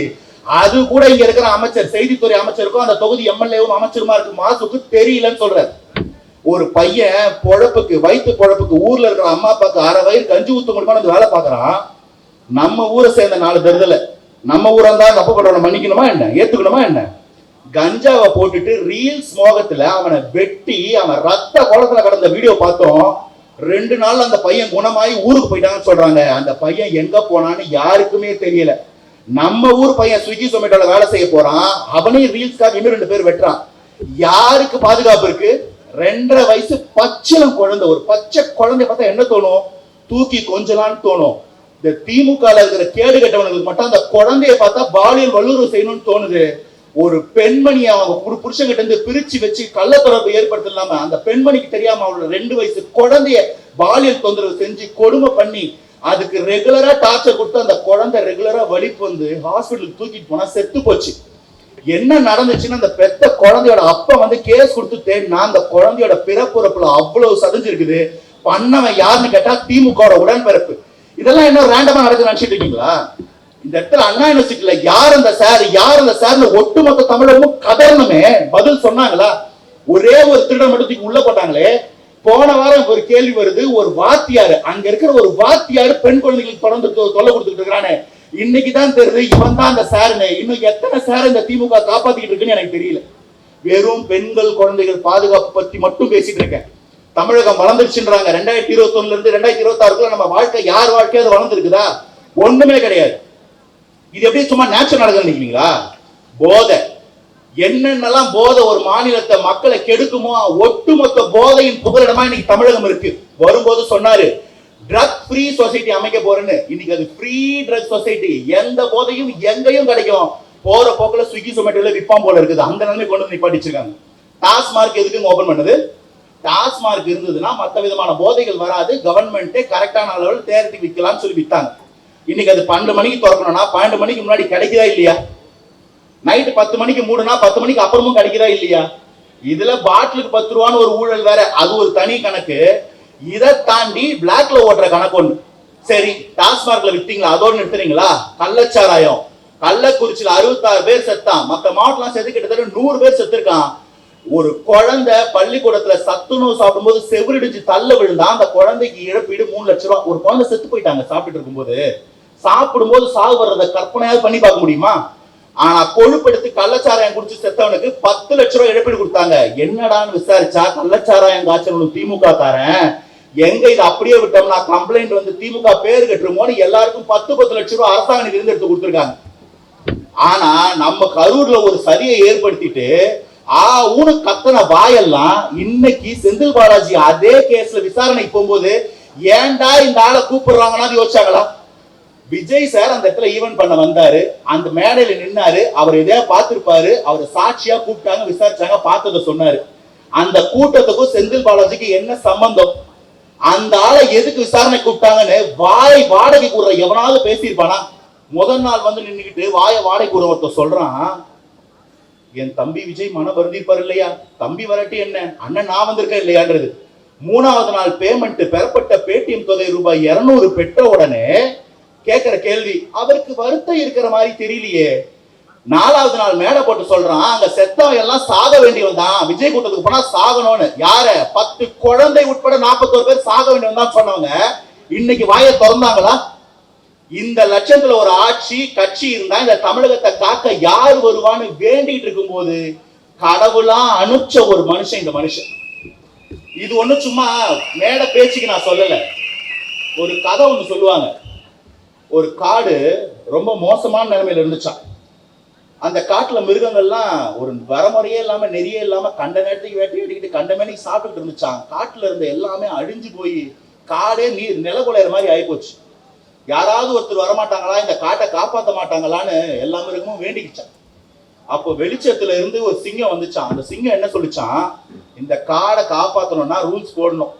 அது கூட இங்க இருக்கிற அமைச்சர், செய்தித்துறை அமைச்சருக்கும் அந்த தொகுதி எம்எல்ஏவும் அமைச்சருமா இருக்கு மாசுக்கு தெரியலன்னு சொல்றாரு. ஒரு பையன் பொழப்புக்கு, வயிற்று பொழப்புக்கு ஊர்ல இருக்கிற அம்மா அப்பாக்கு 1/2 வயிறு கஞ்சி ஊத்த முடியுமா அந்த வேலை பாக்குறான். நம்ம ஊரை சேர்ந்த 4 தருதல, நம்ம ஊரா இருந்தா தப்பு பண்றவனை மன்னிக்கணுமா என்ன, ஏத்துக்கணுமா என்ன? கஞ்சாவை போட்டுட்டு ரீல்ஸ் மோகத்துல அவனை வெட்டி அவன் ரத்த குளத்துல கடந்த வீடியோ பார்த்தோம். 2 நாள் அந்த பையன் குணமாயி ஊருக்கு போயிட்டாங்கன்னு சொல்றாங்க. அந்த பையன் எங்க போனான்னு யாருக்குமே தெரியல. நம்ம ஊர் பையன் ஸ்விக்கி சொமேட்டோல வேலை செய்ய போறான், அவனையும் ரீல்ஸ்க்காக இன்னும் 2 பேர் வெட்டுறான். யாருக்கு பாதுகாப்பு இருக்கு? 2.5 வயசு பச்சிலம் குழந்தை. ஒரு பச்சை குழந்தை பார்த்தா என்ன தோணும்? தூக்கி கொஞ்சலான்னு தோணும். இந்த திமுக இருக்கிற கேடு கட்டவனுக்கு மட்டும் அந்த குழந்தைய பார்த்தா பாலியல் வல்லுறவு செய்யணும்னு தோணுது. ஒரு பெண்மணியை அவங்க புருஷங்கிட்ட இருந்து பிரிச்சு வச்சு கள்ள தொடர்பு ஏற்படுத்தலாம அந்த பெண்மணிக்கு தெரியாம அவளோட 2 வயசு குழந்தைய பாலியல் தொந்தரவு செஞ்சு கொடுமை பண்ணி அதுக்கு ரெகுலரா டார்ச்சர் கொடுத்து அந்த குழந்தை ரெகுலரா வலிப்பு வந்து ஹாஸ்பிட்டலுக்கு தூக்கிட்டு போனா செத்து போச்சு. என்ன நடந்துச்சுன்னா அந்த பெத்த குழந்தையோட அப்பா வந்து கேஸ் கொடுத்து தேடினா அந்த குழந்தையோட பிறப்புறப்புல அவ்வளவு சதஞ்சிருக்குது. பண்ணவன் யாருன்னு கேட்டா திமுக உடன்பிறப்பு. இதெல்லாம் என்ன ரேண்டமா நடக்குது நினைச்சிட்டு இருக்கீங்களா? இந்த இடத்துல அண்ணா யூனிவர்சிட்டியில யார் அந்த சார் ஒட்டுமொத்த தமிழகமும் கதறணுமே பதில் சொன்னாங்களா? ஒரே ஒரு திருடன் மட்டும் உள்ள போட்டாங்களே. போன வாரம் ஒரு கேள்வி வருது, ஒரு வாத்தியாரு, அங்க இருக்கிற ஒரு வாத்தியாரு பெண் குழந்தைகளுக்கு தொடர்ந்து தொல்லை கொடுத்துட்டு இருக்கிறானே, இன்னைக்குதான் தெரியுது இவன் தான் அந்த சாருன்னு. இன்னும் எத்தனை சார் இந்த திமுக காப்பாத்திட்டு இருக்குன்னு எனக்கு தெரியல. வெறும் பெண்கள் குழந்தைகள் பாதுகாப்பு பத்தி மட்டும் பேசிட்டு இருக்கேன். தமிழகம் வளர்ந்துருச்சுன்றாங்க. 2021 இருந்து 2026 நம்ம வாழ்க்கை யார் வாழ்க்கையாவது வளர்ந்துருக்குதா? ஒண்ணுமே கிடையாது. இது எப்படி சும்மா நேச்சுரல் நடக்குது நினைக்கிறீங்களா? போதை என்னென்னலாம் போதை ஒரு மாநிலத்தை மக்களை கெடுக்குமோ ஒட்டுமொத்த போதையின் புகலிடமா இன்னைக்கு தமிழகம் இருக்கு. வரும்போது சொன்னாரு ட்ரக் ஃப்ரீ சொசைட்டி அமைக்க போறேன்னு. இன்னைக்கு அது ஃப்ரீ ட்ரக் சொசைட்டி. எந்த போதையும் எங்கேயும் கிடைக்கும். போற போக்குல ஸ்விக்கி சொமேட்டோல விற்பாம் போல இருக்குது. அந்த நிலைமை கொண்டு வந்து நிப்பாட்டிச்சிருக்காங்க. டாஸ்மார்க் எதுக்கு ஓபன் பண்ணது? டாஸ்மார்க் இருந்ததுன்னா மற்ற விதமான போதைகள் வராது, கவர்மெண்ட்டே கரெக்டான அளவில் தேர்த்தி விற்கலாம்னு சொல்லி வித்தாங்க. இன்னைக்கு அது 12 மணிக்கு திறக்கணும்னா 12 மணிக்கு முன்னாடி கிடைக்குதா இல்லையா? நைட்டு 10 மணிக்கு மூடுனா 10 மணிக்கு அப்புறமும் கிடைக்குதா இல்லையா? இதுல பாட்டிலுக்கு 10 ரூபான்னு ஒரு ஊழல் வேற, அது ஒரு தனி கணக்கு. இதை தாண்டி பிளாக்ல ஓட்டுற கணக்கு ஒண்ணு. சரி, டாஸ்மார்க்ல வித்தீங்களா, அதோட நிறுத்துறீங்களா? கள்ளச்சாராயம், கள்ளக்குறிச்சியில 66 பேர் செத்தான். மற்ற மாவட்டம்லாம் சேர்த்து கிட்டத்தட்ட 100 பேர் செத்துருக்கான். ஒரு குழந்தை பள்ளிக்கூடத்துல சத்துணவு சாப்பிடும்போது செவிடிச்சு தள்ள விழுந்தா அந்த குழந்தைக்கு இழப்பீடு 3 லட்சம் ரூபாய். ஒரு குழந்தை செத்து போயிட்டாங்க சாப்பிட்டு இருக்கும்போது. சாப்பிடும்போது சாவு வர்றதை கற்பனையாவது பண்ணி பார்க்க முடியுமா? ஆனா கொழுப்பெடுத்து கள்ளச்சாராயம் குடிச்சு செத்தவனுக்கு 10 லட்சம் ரூபாய் இழப்பீடு கொடுத்தாங்க. என்னடான்னு விசாரிச்சா கள்ளச்சாராயம் காய்ச்சல் திமுக காரன். எங்க இதை அப்படியே விட்டோம்னா கம்ப்ளைண்ட் வந்து திமுக பேரு கட்டுருமோன்னு எல்லாருக்கும் 10 லட்சம் ரூபாய் அரசாங்கம் இருந்து எடுத்து கொடுத்துருக்காங்க. ஆனா நம்ம கரூர்ல ஒரு சதியை ஏற்படுத்திட்டு ஊனு கத்தன வாயெல்லாம் இன்னைக்கு செந்தில் பாலாஜி அதே கேஸ்ல விசாரணைக்கு போகும்போது ஏன்டா இந்த ஆளை கூப்பிடுறாங்கன்னா யோசிச்சாங்களா? விஜய் சார் அந்த இடத்துல ஈவென்ட் பண்ண வந்தாரு, அந்த மேடையில நின்னாரு, அவர் எதையா பார்த்திருப்பாரு, அவர் சாட்சியா கூப்பிட்டாங்க, விசாரிச்சாங்க, பார்த்ததை சொன்னாரு. அந்த கூட்டத்துக்கும் செந்தில் பாலாஜிக்கு என்ன சம்பந்தம்? அந்த ஆளை எதுக்கு விசாரணை கூப்பிட்டாங்கன்னு வாடகை கூற எவனாவது பேசியிருப்பானா? முதல் நாள் வந்து நின்றுக்கிட்டு வாடகை கூற ஒருத்தர் சொல்றான், என் தம்பி விஜய் மன வருந்திருப்பார் இல்லையா, தம்பி வரட்டி என்ன, அண்ணன் நான் வந்திருக்கேன் இல்லையான்றது. 3வது நாள் பேமெண்ட் பெறப்பட்ட பேடிஎம் தொகை ரூபாய் 200 பெற்ற உடனே கேட்கிற கேள்வி, அவருக்கு வருத்தம் இருக்கிற மாதிரி தெரியலையே. 4வது நாள் மேடை போட்டு சொல்றான், அங்க செத்தவன் எல்லாம் சாக வேண்டியவன் தான், விஜய் கூட்டத்துக்கு போனா சாகணும்னு. யார? 10 குழந்தை உட்பட 41 பேர் சாக வேண்டியவன் தான் சொன்னவங்க இன்னைக்கு வாயை திறந்தாங்களா? இந்த லட்சத்துல ஒரு ஆட்சி கட்சி இருந்தா இந்த தமிழகத்தை காக்க யார் வருவான்னு வேண்டிட்டு இருக்கும் போது கடவுளா அனுப்பிச்ச ஒரு மனுஷன் இந்த மனுஷன். இது ஒண்ணு சும்மா மேடை பேச்சுக்கு நான் சொல்லல. ஒரு கதை ஒண்ணு சொல்லுவாங்க. ஒரு காடு ரொம்ப மோசமான நிலைமையில இருந்துச்சான். அந்த காட்டுல மிருகங்கள்லாம் ஒரு வரமுறையே இல்லாம நெறியே இல்லாம கண்ட நேரத்துக்கு வேட்டையாடிக்கிட்டு கண்ட மேனிக்கு சாப்பிட்டுட்டு இருந்துச்சான். காட்டுல இருந்த எல்லாமே அழிஞ்சு போய் காடே நிலகுலையிற மாதிரி ஆயிப்போச்சு. யாராவது ஒருத்தர் வரமாட்டாங்களா, இந்த காட்டை காப்பாற்ற மாட்டாங்களான்னு எல்லா மிருகமும் வேண்டிக்கிச்சான். அப்போ வெளிச்சத்துல இருந்து ஒரு சிங்கம் வந்துச்சான். அந்த சிங்கம் என்ன சொல்லிச்சான், இந்த காடை காப்பாற்றணும்னா ரூல்ஸ் போடணும்,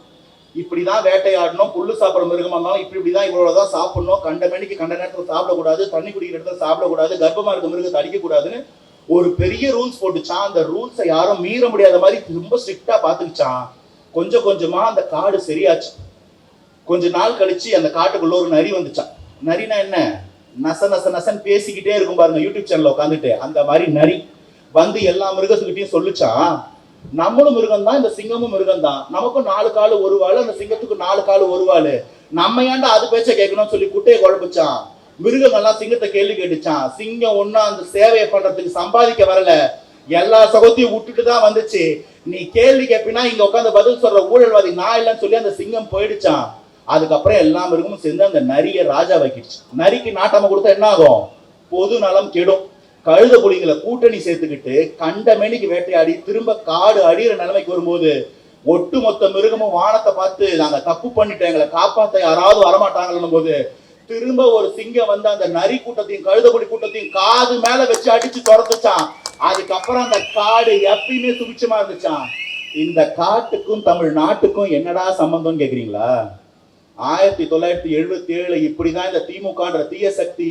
இப்படிதான் வேட்டையாடணும், புல்லு சாப்பிட்ற மிருகமா இருந்தாலும் இப்படிதான் இவ்வளவுதான் சாப்பிடணும், கண்ட மணிக்கு கண்ட நேரத்தில் சாப்பிடக்கூடாது, தண்ணி குடிக்கிற இடத்துல சாப்பிடக்கூடாது, கர்ப்பமா இருக்க மிருகத்தை அடிக்கக்கூடாதுன்னு ஒரு பெரிய ரூல்ஸ் போட்டுச்சான். அந்த ரூல்ஸை யாரும் மீற முடியாத மாதிரி ரொம்ப ஸ்ட்ரிக்டா பாத்துக்கிச்சான். கொஞ்சம் கொஞ்சமா அந்த காடு சரியாச்சு. கொஞ்ச நாள் கழிச்சு அந்த காட்டுக்குள்ள ஒரு நரி வந்துச்சான். நரினா என்ன, நச நச நசன் பேசிக்கிட்டே இருக்கும் பாருங்க யூடியூப் சேனல்ல உட்காந்துட்டு, அந்த மாதிரி நரி வந்து எல்லா மிருகத்துக்கிட்டையும் சொல்லிச்சான், நம்மளும் மிருகம் தான், இந்த சிங்கமும் மிருகம் தான், நமக்கும் 4 காலு ஒரு வாள், அந்த சிங்கத்துக்கு 4 காலு ஒரு வாள், நம்ம ஏன்டா அது பேச்ச கேட்கணும்னு சொல்லி குட்டையை குழப்பிச்சான். மிருகங்கள்லாம் சிங்கத்தை கேள்வி கேட்டுச்சான். சிங்கம் ஒன்னும் அந்த சேவையை பண்றதுக்கு சம்பாதிக்க வரல, எல்லா சகத்தையும் விட்டுட்டு தான் வந்துச்சு. நீ கேள்வி கேட்பினா இங்க உட்காந்து பதில் சொல்ற ஊழல்வாதி நான் இல்லைன்னு சொல்லி அந்த சிங்கம் போயிடுச்சான். அதுக்கப்புறம் எல்லா மிருகமும் சேர்ந்து அந்த நரிய ராஜா வைக்கிடுச்சு. நரிக்கு நாட்டாம கொடுத்தா என்ன ஆகும், பொது நலம் கெடும். கழுத புலிகளை கூட்டணி சேர்த்துக்கிட்டு கண்ட மேனிக்கு வேட்டையாடி திரும்ப காடு அடிகிற நிலைமைக்கு வரும்போது ஒட்டுமொத்த மிருகமும் வானத்தை பார்த்து நாங்க தப்பு பண்ணிட்டோம், எங்களை காப்பாத்த யாராவது வரமாட்டாங்கன்னும் போது திரும்ப ஒரு சிங்கம் வந்து அந்த நரி கூட்டத்தையும் கழுத புலி கூட்டத்தையும் காது மேல வச்சு அடிச்சு துரத்துச்சான். அதுக்கப்புறம் அந்த காடு எப்பயுமே சுபிட்சமா இருந்துச்சான். இந்த காட்டுக்கும் தமிழ்நாட்டுக்கும் என்னடா சம்பந்தம் கேக்குறீங்களா? 1977 இப்படிதான் இந்த திமுகன்ற தீய சக்தி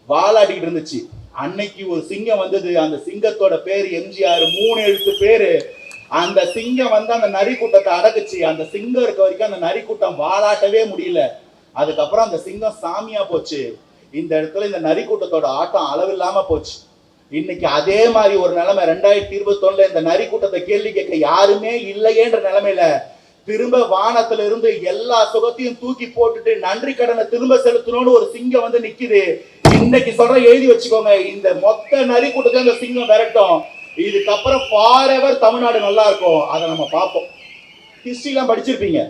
வாலாடிட்டு இருந்துச்சு. அன்னைக்கு ஒரு சிங்கம் வந்தது. அந்த சிங்கத்தோட பேரு எம்ஜிஆர், 3 எழுத்து பேரு. அந்த சிங்கம் வந்து அந்த நரி கூட்டத்தை அடக்குச்சு. அந்த சிங்கம் இருக்க வரைக்கும் அந்த நரி கூட்டம் வாலாட்டவே முடியல. அதுக்கப்புறம் அந்த சிங்கம் சாமியா போச்சு. இந்த இடத்துல இந்த நரி கூட்டத்தோட ஆட்டம் அளவில்லாம போச்சு. இன்னைக்கு அதே மாதிரி ஒரு நிலைமை 2021 இந்த நரி கூட்டத்தை கேள்வி கேட்க யாருமே இல்லையேன்ற நிலைமையில திரும்ப வானத்துல இருந்து எல்லா சுகத்தையும் தூக்கி போட்டுட்டு நன்றி கடனை திரும்ப செலுத்தணும்னு ஒரு சிங்கம் வந்து நிக்குது. இன்னைக்கு சொல்ற எழுதி வச்சுக்கோங்க, இந்த மொத்த நரி கூட்டத்தை அந்த சிங்கம் விரட்டும். இதுக்கப்புறம் ஃபாரெவர் தமிழ்நாடு நல்லா இருக்கும். அதை நம்ம பார்ப்போம். ஹிஸ்டரிலாம் படிச்சிருப்பீங்க.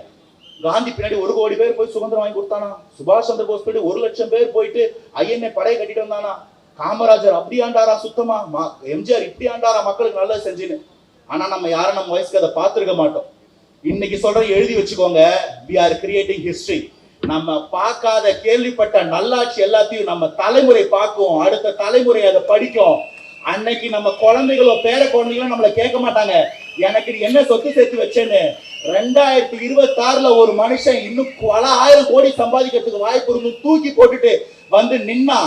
காந்தி பின்னாடி 1 கோடி பேர் போய் சுதந்திரம் வாங்கி கொடுத்தானா? சுபாஷ் சந்திர போஸ் பின்னாடி 1 லட்சம் பேர் போயிட்டு ஐஎன்ஏ படையை கட்டிட்டு வந்தானா? காமராஜர் அப்படி ஆண்டாரா சுத்தமா? எம்ஜிஆர் இப்படி ஆண்டாரா மக்களுக்கு நல்லது செஞ்சுன்னு? ஆனா நம்ம யாரும் நம்ம வயசுக்கு அதை பார்த்திருக்க மாட்டோம். இன்னைக்கு சொல்ற எழுதி வச்சுக்கோங்க, we are creating history. நம்ம பார்க்காத கேள்விப்பட்ட நல்லாட்சி எல்லாத்தையும் நம்ம தலைமுறை பார்க்கும், அடுத்த தலைமுறை அதை படிக்கும். அன்னைக்கு நம்ம குழந்தைகளோ பேர குழந்தைகளும் நம்மளை கேட்க மாட்டாங்க, எனக்கு நீ என்ன சொத்து சேர்த்து வச்சேன்னு. 2026 ஒரு மனுஷன் இன்னும் பல ஆயிரம் கோடி சம்பாதிக்கிறதுக்கு வாய்ப்பு இருந்து தூக்கி போட்டுட்டு வந்து நின்னா,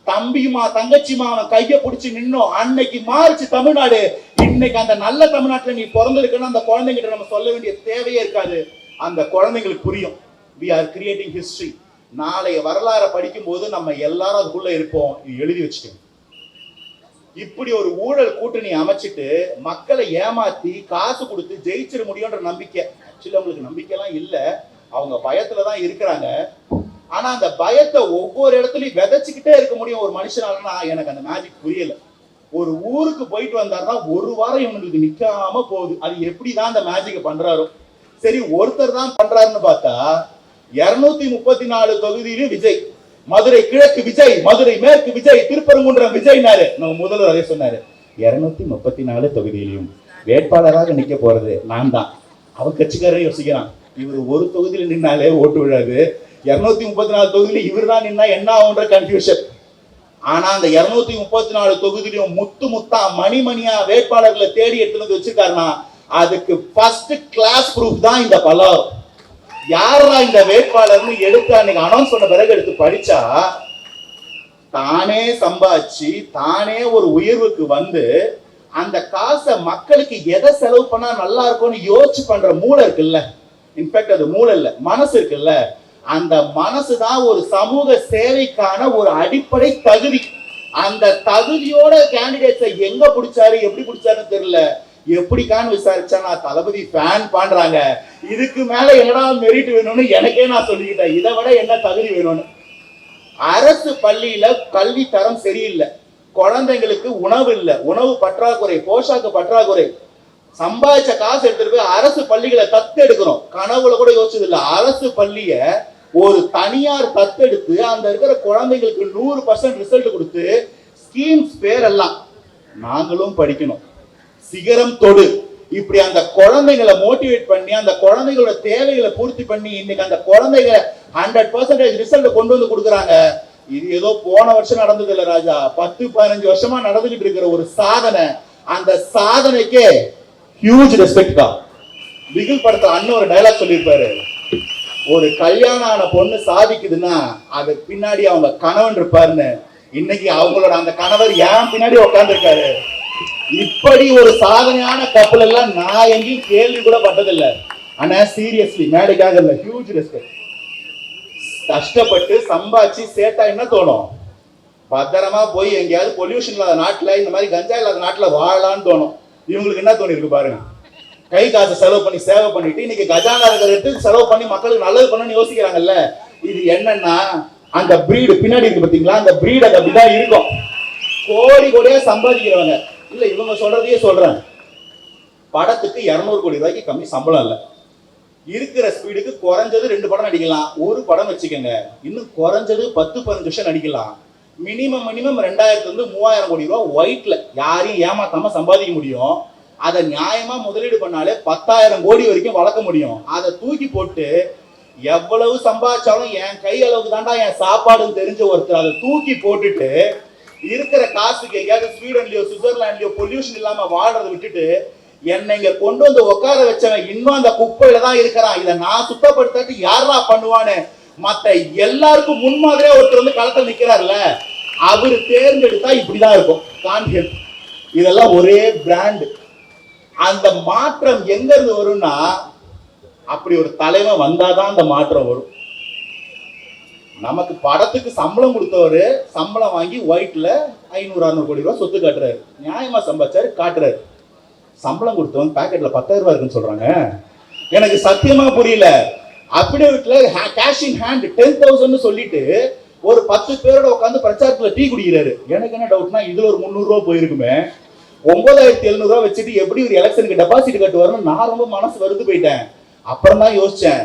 தம்பியுமா தங்கச்சிமா அவன் கைய பிடிச்சி நின்னோம். அன்னைக்கு மாறிச்சு தமிழ்நாடு. இன்னைக்கு அந்த நல்ல தமிழ்நாட்டுல நீ பிறந்திருக்கன்னு அந்த குழந்தைங்கிட்ட நம்ம சொல்ல வேண்டிய தேவையே இருக்காது. அந்த குழந்தைங்களுக்கு புரியும். we are creating history. நாளைய வரலாறை படிக்கும் போது நம்ம எல்லாரும் அதுக்குள்ள இருப்போம். எழுதி வச்சுக்கோங்க. இப்படி ஒரு ஊழல் கூட்டணி அமைச்சிட்டு மக்களை ஏமாத்தி காசு கொடுத்து ஜெயிச்சிட முடியும்ன்ற நம்பிக்கை. ஆக்சுவலி அவங்களுக்கு நம்பிக்கைலாம் இல்லை, அவங்க பயத்துலதான் இருக்கிறாங்க. ஆனா அந்த பயத்தை ஒவ்வொரு இடத்துலயும் விதைச்சுக்கிட்டே இருக்க முடியும் ஒரு மனுஷனாலன்னா எனக்கு அந்த மேஜிக் புரியல. ஒரு ஊருக்கு போயிட்டு வந்தாருன்னா 1 வாரம் இவங்களுக்கு நிக்காம போகுது. அது எப்படிதான் அந்த மேஜிக் பண்றாரோ. சரி, ஒருத்தர் தான் பண்றாருன்னு பார்த்தா 234 தொகுதியிலும் விஜய், மதுரை கிழக்கு விஜய், மதுரை மேற்கு விஜய், திருப்பரங்குன்றம் விஜய்னாரு. நம்ம முதல்வர் அதே சொன்னாரு, 234 தொகுதியிலையும் வேட்பாளராக நிக்க போறது நான் தான். அவன் கட்சிக்காரே யோசிக்கிறான், இவர் ஒரு தொகுதியில நின்னாலே ஓட்டு விழாது, 234 தொகுதியில இவர் தான் நின்னா என்ன ஆகுன்ற கன்ஃபியூஷன். ஆனா அந்த 234 தொகுதியிலும் முத்து முத்தா மணிமணியா வேட்பாளர்களை தேடி எடுத்து வந்து வச்சிருக்காருன்னா அதுக்கு ஃபர்ஸ்ட் கிளாஸ் ப்ரூஃப் தான் இந்த பலம். யாரா இந்த வேட்பாளர்னு எடுத்து அன்னைக்கு அனௌன்ஸ் பண்ண பிறகு எடுத்து படிச்சா, தானே சம்பாதிச்சு தானே ஒரு உயர்வுக்கு வந்து அந்த காசை மக்களுக்கு எதை செலவு பண்ணா நல்லா இருக்கும்னு யோசிச்சு பண்ற மூளை இருக்குல்ல, இன்ஃபேக்ட் அது மூளை இல்ல மனசு இருக்குல்ல, அந்த மனசுதான் ஒரு சமூக சேவைக்கான ஒரு அடிப்படை தகுதி. அந்த தகுதியோட கேண்டிடேட்ஸை எங்க பிடிச்சாரு எப்படி பிடிச்சாருன்னு தெரியல. எப்படிக்கான்னு விசாரிச்சா நான் தளபதி ஃபேன் பண்றாங்க. இதுக்கு மேல என்னடா மெரிட் வேணும்னு எனக்கே நான் சொல்லிக்கிட்டேன். இதை விட என்ன தகுதி வேணும்னு. அரசு பள்ளியில கல்வி தரம் சரியில்லை, குழந்தைங்களுக்கு உணவு இல்லை, உணவு பற்றாக்குறை, போஷாக்கு பற்றாக்குறை. சம்பாதிச்ச காசு எடுத்துட்டு போய் அரசு பள்ளிகளை தத்தெடுக்கிறோம். கனவுல கூட யோசிச்சது இல்லை. அரசு பள்ளிய ஒரு தனியார் தத்தெடுத்து அந்த இருக்கிற குழந்தைங்களுக்கு 100% ரிசல்ட் கொடுத்து ஸ்கீம்ஸ் பேரெல்லாம் நாங்களும் படிக்கணும், சிகரம் தொடு, இப்படி அந்த குழந்தைகளை மோட்டிவேட் பண்ணி அந்த குழந்தைகளோட தேவைகளை பூர்த்தி பண்ணி இன்னைக்கு அந்த குழந்தைகளை 100% ரிசல்ட் கொண்டு வந்து கொடுக்குறாங்க. இது ஏதோ போன வருஷம் நடந்தது இல்ல ராஜா, 10-15 வருஷமா நடந்துகிட்டு இருக்கிற ஒரு சாதனை. அந்த சாதனைக்கே ஹியூஜ் ரெஸ்பெக்ட் தான். பிகில் படத்துல அண்ணன் ஒரு டயலாக் சொல்லியிருப்பாரு, ஒரு கல்யாணம் ஆன பொண்ணு சாதிக்குதுன்னா அது பின்னாடி அவங்க கணவன் இருப்பாருன்னு. இன்னைக்கு அவங்களோட அந்த கணவர் ஏன் பின்னாடி உட்கார்ந்து இருக்காரு. இப்படி ஒரு சாதனையான கப்பல் எல்லாம் நான் எங்கேயும் கேள்வி கூட பட்டதில்லை. ஆனா சீரியஸ்லி மேடைக்காக இல்ல, ஹியூஜ் ரெஸ்பெக்ட். கஷ்டப்பட்டு சம்பாதிச்சு சேட்டா என்ன தோணும், பத்திரமா போய் எங்கேயாவது பொல்யூஷன் இல்லாத நாட்டுல இந்த மாதிரி கஞ்சா இல்லாத நாட்டுல வாழலான்னு தோணும். இவங்களுக்கு என்ன தோணி இருக்கு பாருங்க, கை காசு செலவு பண்ணி சேவை பண்ணிட்டு இன்னைக்கு கஜானா இருக்கிற செலவு பண்ணி மக்களுக்கு நல்லது பண்ணணும்னு யோசிக்கிறாங்கல்ல. இது என்னன்னா அந்த பிரீடு பின்னாடி இருக்கு பாத்தீங்களா, அந்த பிரீடு அது அப்படிதான் இருக்கும். கோடி கோடியா சம்பாதிக்கிறவங்க இல்ல, இவங்க சொல்றதையே சொல்றேன். படத்துக்கு 200 கோடி ரூபாய்க்கு கம்மி சம்பளம் இல்ல. இருக்கிற ஸ்பீடுக்கு குறைஞ்சது 2 படம் நடிக்கலாம், ஒரு படம் வச்சுக்கோங்க. இன்னும் குறைஞ்சது 10-15 வருஷம் நடிக்கலாம். மினிமம் 2000 to 3000 கோடி ரூபாய் ஒயிட்ல யாரையும் ஏமாத்தாம சம்பாதிக்க முடியும். அதை நியாயமா முதலீடு பண்ணாலே 10,000 கோடி வரைக்கும் வளர்க்க முடியும். அதை தூக்கி போட்டு எவ்வளவு சம்பாதிச்சாலும் என் கை அளவுக்கு தாண்டா என் சாப்பாடுன்னு தெரிஞ்ச ஒருத்தர் அதை தூக்கி போட்டுட்டு இருக்கிற காசுக்கு எங்கேயாவது ஸ்வீடன்லயோ சுவிட்சர்லாண்ட்லயோ பொல்யூஷன் இல்லாம வாழ்றதை விட்டுட்டு என்னை இங்க கொண்டு வந்து உட்கார வச்சவன் இன்னும் அந்த குப்பையில தான் இருக்கிறான். இதை நான் சுத்தப்படுத்தாட்டி யாரா பண்ணுவான்னு மத்த எல்லாருக்கும் முன்மாதிரியா ஒருத்தர் வந்து களத்தில் நிக்கிறார்ல, அவரு தேர்ந்தெடுத்தா இப்படிதான் இருக்கும். கான்ஹெல்ப் இதெல்லாம் ஒரே பிராண்ட். அந்த மாற்றம் எங்க இருந்து வரும்னா அப்படி ஒரு தலைவன் வந்தாதான் அந்த மாற்றம் வரும். நமக்கு படத்துக்கு சம்பளம் கொடுத்தவரு சம்பளம் வாங்கி ஒயிட்ல 500-600 கோடி ரூபாய் சொத்து காட்டுறாரு. நியாயமா சம்பாதிச்சாரு, காட்டுறாரு. சம்பளம் கொடுத்தவங்க பாக்கெட்ல 10,000 ரூபாய் இருக்குன்னு சொல்றாங்க. எனக்கு சத்தியமா புரியல. அபிடேவிட்ல கேஷ் இன் ஹேண்ட் 10,000 சொல்லிட்டு ஒரு 10 பேரோட உட்காந்து பிரச்சாரத்துல டீ குடிக்கிறாரு. எனக்கு என்ன டவுட்னா, இதுல ஒரு 300 ரூபாய் போயிருக்குமே, 9,700 ரூபாய் வச்சுட்டு எப்படி ஒரு எலெக்ஷனுக்கு டெபாசிட் கட்டுவாருன்னு நான் ரொம்ப மனசு வருது போயிட்டேன். அப்புறம் தான் யோசிச்சேன்,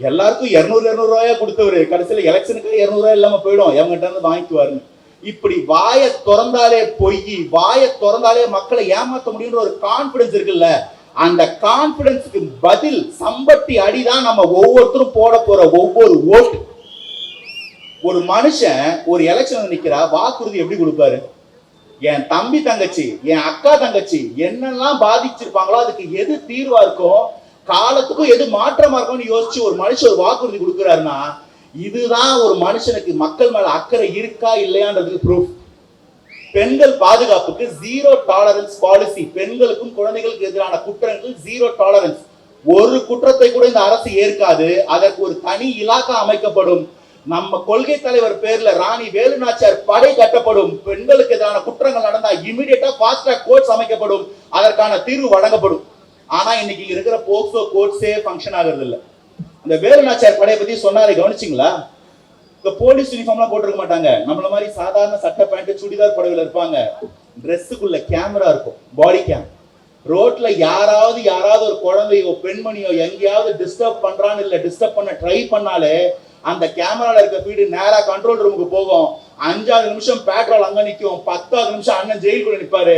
எல்லாருக்கும் 200 ரூபாயா கொடுத்தவரு கடைசியில எலெக்ஷனுக்கு 200 ரூபாய் இல்லாம போயிடும், எவங்கிட்ட இருந்து வாங்கிக்குவாருன்னு. இப்படி வாயை திறந்தாலே பொய், வாயை திறந்தாலே மக்களை ஏமாற்ற முடியும்ன்ற ஒரு கான்பிடன்ஸ் இருக்குல்ல, அந்த கான்பிடன்ஸுக்கு பதில் சம்பட்டி அடிதான் நம்ம ஒவ்வொருத்தரும் போட போற ஒவ்வொரு ஓட்டு. ஒரு மனுஷன் ஒரு எலெக்ஷன் நிக்கிறா, வாக்குறுதி எப்படி கொடுப்பாரு? என் தம்பி தங்கச்சி, என் அக்கா தங்கச்சி என்னெல்லாம் பாதிச்சிருப்பாங்களோ அதுக்கு எது தீர்வா இருக்கும், காலத்துக்கும் எது மாற்றமா இருக்கும்னு யோசிச்சு ஒரு மனுஷன் ஒரு வாக்குறுதி கொடுக்கிறாருன்னா, இதுதான் ஒரு மனுஷனுக்கு மக்கள் மேல அக்கறை இருக்கா இல்லையான்றதுக்கு ப்ரூஃப். பெண்கள் பாதுகாப்புக்கு 0 டாலரன்ஸ் பாலிசி. பெண்களுக்கும் குழந்தைகளுக்கு எதிரான குற்றங்கள் 0 டாலரன்ஸ். ஒரு குற்றத்தை கூட இந்த அரசு ஏற்காது. அதற்கு ஒரு தனி இலாக்கா அமைக்கப்படும். நம்ம கொள்கை தலைவர் பேர்ல ராணி வேலுநாச்சியார் படை கட்டப்படும். பெண்களுக்கு எதிரான குற்றங்கள் நடந்தா இமிடியேட்டா ஃபாஸ்ட் ட்ராக் கோர்ட்ஸ் அமைக்கப்படும். அதற்கான தீர்வு வழங்கப்படும். ஆனா இன்னைக்கு இருக்கிற போக்சோ கோர்ட்ஸே ஃபங்க்ஷன் ஆகிறது இல்ல. அந்த வேலுநாச்சியார் படையை பத்தி சொன்னாரு, கவனிச்சிங்களா? இந்த போலீஸ் யூனிஃபார்ம்லாம் போட்டிருக்க மாட்டாங்க. நம்மள மாதிரி சாதாரண சட்டை பேண்ட் சுடிதார் புடவையில இருப்பாங்க. ட்ரெஸ்ஸுக்குள்ள கேமரா இருக்கும், பாடி கேம். ரோட்ல யாராவது ஒரு குழந்தையோ பெண்மணியோ எங்கேயாவது டிஸ்டர்ப் பண்றான்னு இல்ல டிஸ்டர்ப் பண்ண ட்ரை பண்ணாலே அந்த கேமரால இருக்க ஃபீடு நேரா கண்ட்ரோல் ரூமுக்கு போகும். 5 நிமிஷம் பேட்ரோல் அங்க நிற்கும், 10 நிமிஷம் அண்ணன் ஜெயிலுக்குள்ள நிற்பாரு.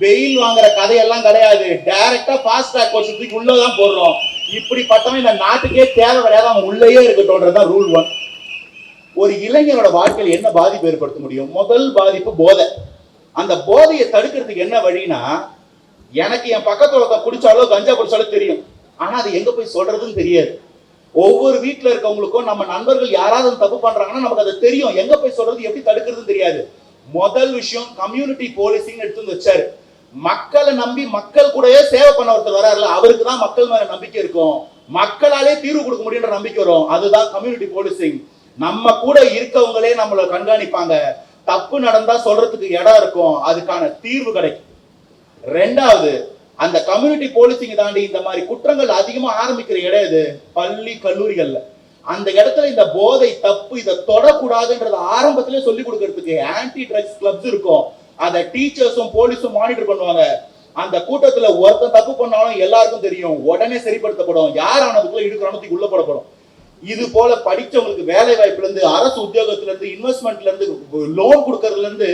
வெயில் வாங்குற கதையெல்லாம் கிடையாது, டைரக்டா ஃபாஸ்ட் ட்ராக் கோர்ஸ் உள்ளதான் போடுறோம். இப்படிப்பட்டவன் இந்த நாட்டுக்கே தேவை கிடையாது, அவன் உள்ளேயே இருக்கட்டும்ன்றதுதான் ரூல் 1. ஒரு இளைஞரோட வாழ்க்கையில் என்ன பாதிப்பு ஏற்படுத்த முடியும்? முதல் பாதிப்பு போதை. அந்த போதையை தடுக்கிறதுக்கு என்ன வழினா, எனக்கு என் பக்கத்துல குடிச்சாலோ கஞ்சா குடிச்சாலோ தெரியும், ஆனா அது எங்க போய் சொல்றதுன்னு தெரியாது. ஒவ்வொரு வீட்டுல இருக்கவங்களுக்கும் நம்ம நண்பர்கள் யாராவது தப்பு பண்றாங்கன்னா நமக்கு அது தெரியும், எங்க போய் சொல்றது எப்படி தடுக்கிறதுன்னு தெரியாது. முதல் விஷயம் கம்யூனிட்டி போலீசிங் எடுத்து வச்சாரு. மக்களை நம்பி மக்கள் கூடவே சேவை பண்ண ஒருத்தர் வராருல, அவருக்கு தான் மக்கள் மேல நம்பிக்கை இருக்கும், மக்களாலே தீர்வு கொடுக்க முடியுன்ற நம்பிக்கை வரும். அதுதான் கம்யூனிட்டி போலீசிங். நம்ம கூட இருக்கவங்களே நம்மளை கண்காணிப்பாங்க, தப்பு நடந்தா சொல்றதுக்கு இடம் இருக்கும், அதுக்கான தீர்வு கிடைக்கும். ரெண்டாவது, அந்த கம்யூனிட்டி போலீசிங் தாண்டி இந்த மாதிரி குற்றங்கள் அதிகமா ஆரம்பிக்கிற இடம் எது? பள்ளி கல்லூரிகள்ல. அந்த இடத்துல இந்த போதை தப்பு இதை தொடக்கூடாதுன்றது ஆரம்பத்திலே சொல்லி கொடுக்கறதுக்கு ஆன்டி ட்ரக்ஸ் கிளப்ஸ் இருக்கும். அதை டீச்சர்ஸும் போலீஸும் மானிட்டர் பண்ணுவாங்க. அந்த கூட்டத்துல ஒருத்தன் தப்பு பண்ணாலும் எல்லாருக்கும் தெரியும், உடனே சரிப்படுத்தப்படும். யார் ஆனதுக்குள்ள இடுக்கிறானத்துக்கு உள்ள போடப்படும். இது போல படிச்சவங்களுக்கு வேலை வாய்ப்புல இருந்து, அரசு உத்தியோகத்துல இருந்து, இன்வெஸ்ட்மெண்ட்ல இருந்து, லோன் கொடுக்கறதுல இருந்து,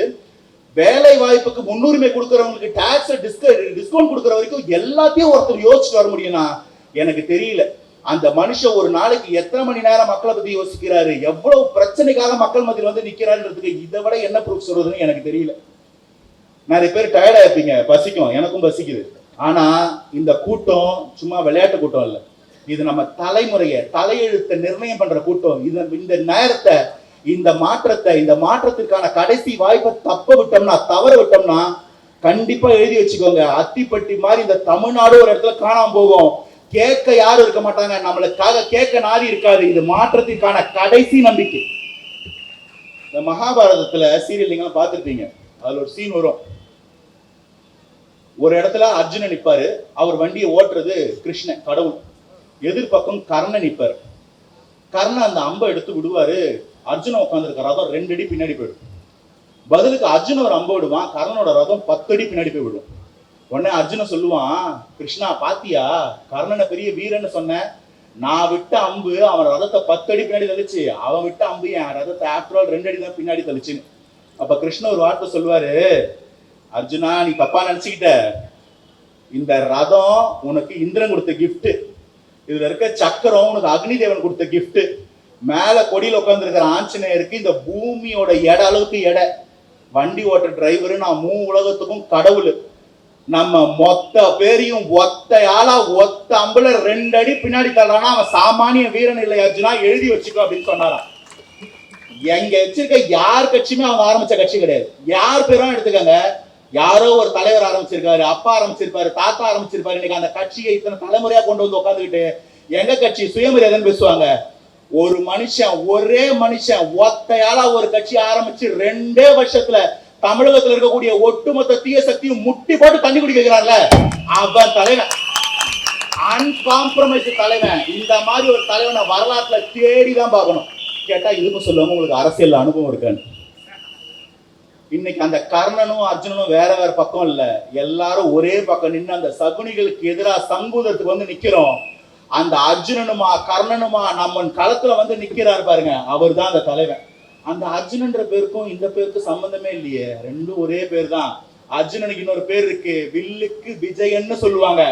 வேலை வாய்ப்புக்கு முன்னுரிமை கொடுக்கறவங்களுக்கு டாக்ஸ் டிஸ்கவுண்ட் கொடுக்கற வரைக்கும் எல்லாத்தையும் ஒருத்தர் யோசிச்சுட்டு வர முடியும்னா எனக்கு தெரியல. அந்த மனுஷன் ஒரு நாளைக்கு எத்தனை மணி நேரம் மக்களை பத்தி யோசிக்கிறாரு, எவ்வளவு பிரச்சனைக்காக மக்கள் மத்தியில் வந்து நிக்கிறாருன்றதுக்கு இதை விட என்ன ப்ரூஃப் சொல்றதுன்னு எனக்கு தெரியல. நிறைய பேர் டயர்டா இருப்பீங்க, பசிக்கும், எனக்கும் பசிக்குது. ஆனா இந்த கூட்டம் சும்மா விளையாட்டு கூட்டம் இல்லை, இது நம்ம தலைமுறையை தலையெழுத்தை நிர்ணயம் பண்ற கூட்டம். இந்த நேரத்தை, இந்த மாற்றத்தை, இந்த மாற்றத்திற்கான கடைசி வாய்ப்பை தவற விட்டோம்னா கண்டிப்பா எழுதி வச்சுக்கோங்க, அத்திப்பட்டி மாதிரி இந்த தமிழ்நாடு ஒரு இடத்துல காணாம போகும். கேட்க யாரும் இருக்க மாட்டாங்க, நம்மளுக்காக கேட்க நாதி இருக்காது. இது மாற்றத்திற்கான கடைசி நம்பிக்கை. இந்த மகாபாரதத்துல சீரியல் நீங்க பார்த்துருப்பீங்க, அதுல ஒரு சீன் வரும். ஒரு இடத்துல அர்ஜுனன் நிற்பாரு, அவர் வண்டியை ஓட்டுறது கிருஷ்ணன் கடவுள், எதிர்பக்கம் கர்ணன் நிற்பாரு. கர்ணன் அந்த அம்பை எடுத்து விடுவாரு, அர்ஜுனன் உட்காந்துருக்க ரதம் 2 அடி பின்னாடி போயிடும். பதிலுக்கு அர்ஜுன் ஒரு அம்பை விடுவான், கர்ணனோட ரதம் 10 அடி பின்னாடி போய் விடும். உடனே அர்ஜுனன் சொல்லுவான், கிருஷ்ணா பாத்தியா, கர்ணனை பெரிய வீரன்னு சொன்ன, நான் விட்ட அம்பு அவன் ரதத்தை 10 அடி பின்னாடி தள்ளிச்சு, அவன் விட்ட அம்பு என் ரதத்தை ஆஃப்டர் ஆல் 2 அடி தான் பின்னாடி தள்ளிச்சுன்னு. அப்ப கிருஷ்ணன் ஒரு வார்த்தை சொல்லுவாரு, அர்ஜுனா நீ தப்பா நினைச்சுக்கிட்ட, இந்த ரதம் உனக்கு இந்திரன் கொடுத்த கிஃப்ட், இதுல இருக்க சக்கரம் உனக்கு அக்னி தேவன் கொடுத்த கிஃப்ட், மேல கொடியில உட்கார்ந்து இருக்கிற ஆஞ்சநேயருக்கு இந்த பூமியோட எடை அளவுக்கு எடை, வண்டி ஓட்ட டிரைவரு நான் 3 உலகத்துக்கும் கடவுள், நம்ம மொத்த பேரையும் ஒத்த அம்புல 2 அடி பின்னாடி தள்ளானா அவன் சாமானிய வீரன் இல்லை அர்ஜுனா, எழுதி வச்சுக்கோ அப்படின்னு சொன்னாராம். எங்க வச்சிருக்க யார் கட்சியுமே அவங்க ஆரம்பிச்ச கட்சி கிடையாது. யார் பேரும் எடுத்துக்கங்க, யாரோ ஒரு தலைவர் ஆரம்பிச்சிருக்காரு, அப்பா ஆரம்பிச்சிருப்பாரு, தாத்தா ஆரம்பிச்சிருப்பாரு. இன்னைக்கு அந்த கட்சியை இத்தனை தலைமுறையா கொண்டு வந்து உட்காந்துக்கிட்டு எங்க கட்சி சுயமரியாதைன்னு பேசுவாங்க. ஒரு மனுஷன், ஒரே மனுஷன் ஒத்தையால ஒரு கட்சி ஆரம்பிச்சு 2 வருஷத்துல தமிழகத்துல இருக்கக்கூடிய ஒட்டுமொத்த தீய சக்தியும் முட்டி போட்டு தண்ணி குடிக்க வைக்கிறான்ல, அவன் தலைவன், அன்காம்ப்ரமைஸ் தலைவன். இந்த மாதிரி ஒரு தலைவனை வரலாற்றுல தேடிதான் பார்க்கணும். கேட்டா இதுக்கும் சொல்லுவாங்க உங்களுக்கு அரசியல் அனுபவம் இருக்கான்னு. இன்னைக்கு அந்த கர்ணனும் அர்ஜுனனும் வேற வேற பக்கம் இல்ல, எல்லாரும் ஒரே பக்கம் நின்று அந்த சகுனிகளுக்கு எதிராக சங்கூதத்துக்கு வந்து நிக்கிறோம். அந்த அர்ஜுனனுமா கர்ணனுமா நம்ம களத்துல வந்து நிக்கிறாரு பாருங்க, அவர் தான் அந்த தலைவன். அந்த அர்ஜுனன்ற பேருக்கும் இந்த பேருக்கும் சம்பந்தமே இல்லையே, ரெண்டும் ஒரே பேர் தான். அர்ஜுனனுக்கு இன்னொரு பேர் இருக்கு, வில்லுக்கு விஜயன்னு சொல்லுவாங்க.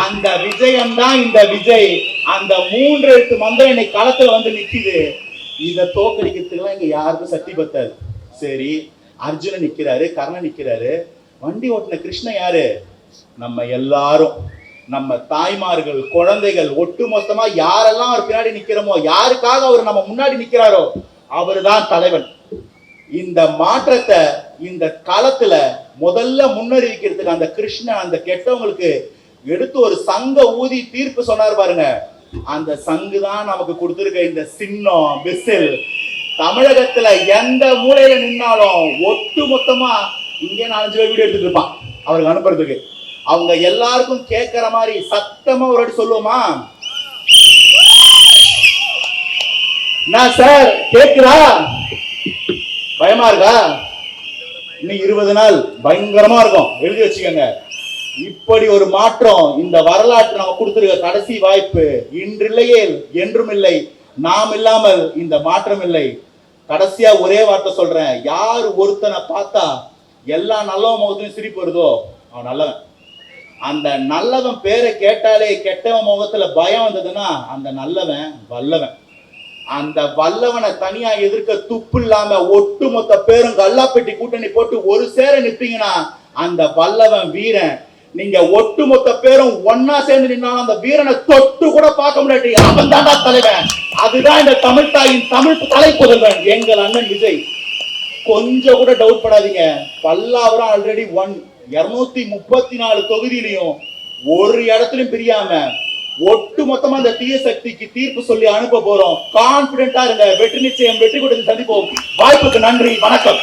அந்த விஜயம் தான் இந்த விஜய். அந்த 3 எழுத்து மந்திரம் இன்னைக்கு களத்துல வந்து நிக்குது. இதை தோக்கடிக்கிறதுக்குலாம் இங்க யாருக்கும் சக்தி பத்தாது. சரி, அர்ஜுனன் நிக்கிறாரு, கர்ணன் நிக்கிறாரு, வண்டி ஓட்டின கிருஷ்ணன் யாரு? நம்ம எல்லாரும், நம்ம தாய்மார்கள், குழந்தைகள், ஒட்டு மொத்தமா யாரெல்லாம் அவர் பின்னாடி நிக்கிறோமோ, யாருக்காக அவர் நம்ம முன்னாடி நிக்கிறாரோ அவரு தான் தலைவன். இந்த மாற்றத்தை இந்த களத்துல முதல்ல முன்னறிவிக்கிறதுக்கு அந்த கிருஷ்ணன் அந்த கெட்டவங்களுக்கு எடுத்து ஒரு சங்க ஊதி தீர்ப்பு சொன்னார் பாருங்க. அந்த சங்கு தான் நமக்கு கொடுத்திருக்க இந்த சின்னம், விசில். தமிழகத்துல எந்த மூலையில நின்னாலும் ஒட்டு மொத்தமா இங்கே 4-5 வீடியோ எடுத்துட்டு இருப்பான் அவருக்கு அனுப்புறதுக்கு. அவங்க எல்லாருக்கும் கேட்கிற மாதிரி சத்தமா ஒரு வாட்டி சொல்லுவோமா? நான் சார் கேட்கிறா? பயமா இருக்கா? இன்னும் 20 நாள் பயங்கரமா இருக்கும், எழுதி வச்சுக்கோங்க. இப்படி ஒரு மாற்றம் இந்த வரலாற்று நம்ம கொடுத்திருக்க கடைசி வாய்ப்பு. இன்றில்லையே என்றும் இல்லை, நாம் இல்லாமல் இந்த மாற்றம் இல்லை. கடைசியா ஒரே வார்த்தை சொல்றேன், யார் ஒருத்தனை பார்த்தா எல்லா நல்லவன் முகத்திலும் சிரிப்பு வருதோ அவன் நல்லவன். அந்த நல்லவன் பேரை கேட்டாலே கெட்டவன் முகத்துல பயம் வந்ததுன்னா அந்த நல்லவன் வல்லவன். அந்த வல்லவனை தனியா எதிர்க்க துப்பு இல்லாம ஒட்டுமொத்த பேரும் கல்லாப்பெட்டி கூட்டணி போட்டு ஒரு சேர நிப்பீங்கன்னா அந்த வல்லவன் வீரன். நீங்க ஒட்டுமொத்த பேரும் ஒன்னா சேர்ந்து நின்னாலும் அந்த வீரனை தொட்டு கூட பார்க்க முடியாது, அவன் தாண்டா தலைவன். அதுதான் இந்த தமிழ் தாயின் தமிழ் தலை புதல்வன் எங்கள் அண்ணன் விஜய். கொஞ்சம் கூட டவுட் படாதீங்க, பல்லாவரம் ஆல்ரெடி 234 தொகுதியிலையும் ஒரு இடத்துலயும் பிரியாம ஒட்டு மொத்தமா அந்த தீய சக்திக்கு தீர்ப்பு சொல்லி அனுப்ப போறோம். கான்பிடென்டா இருங்க, வெற்றி நிச்சயம், வெற்றி கொடுத்து சந்திப்போம். வாய்ப்புக்கு நன்றி, வணக்கம்.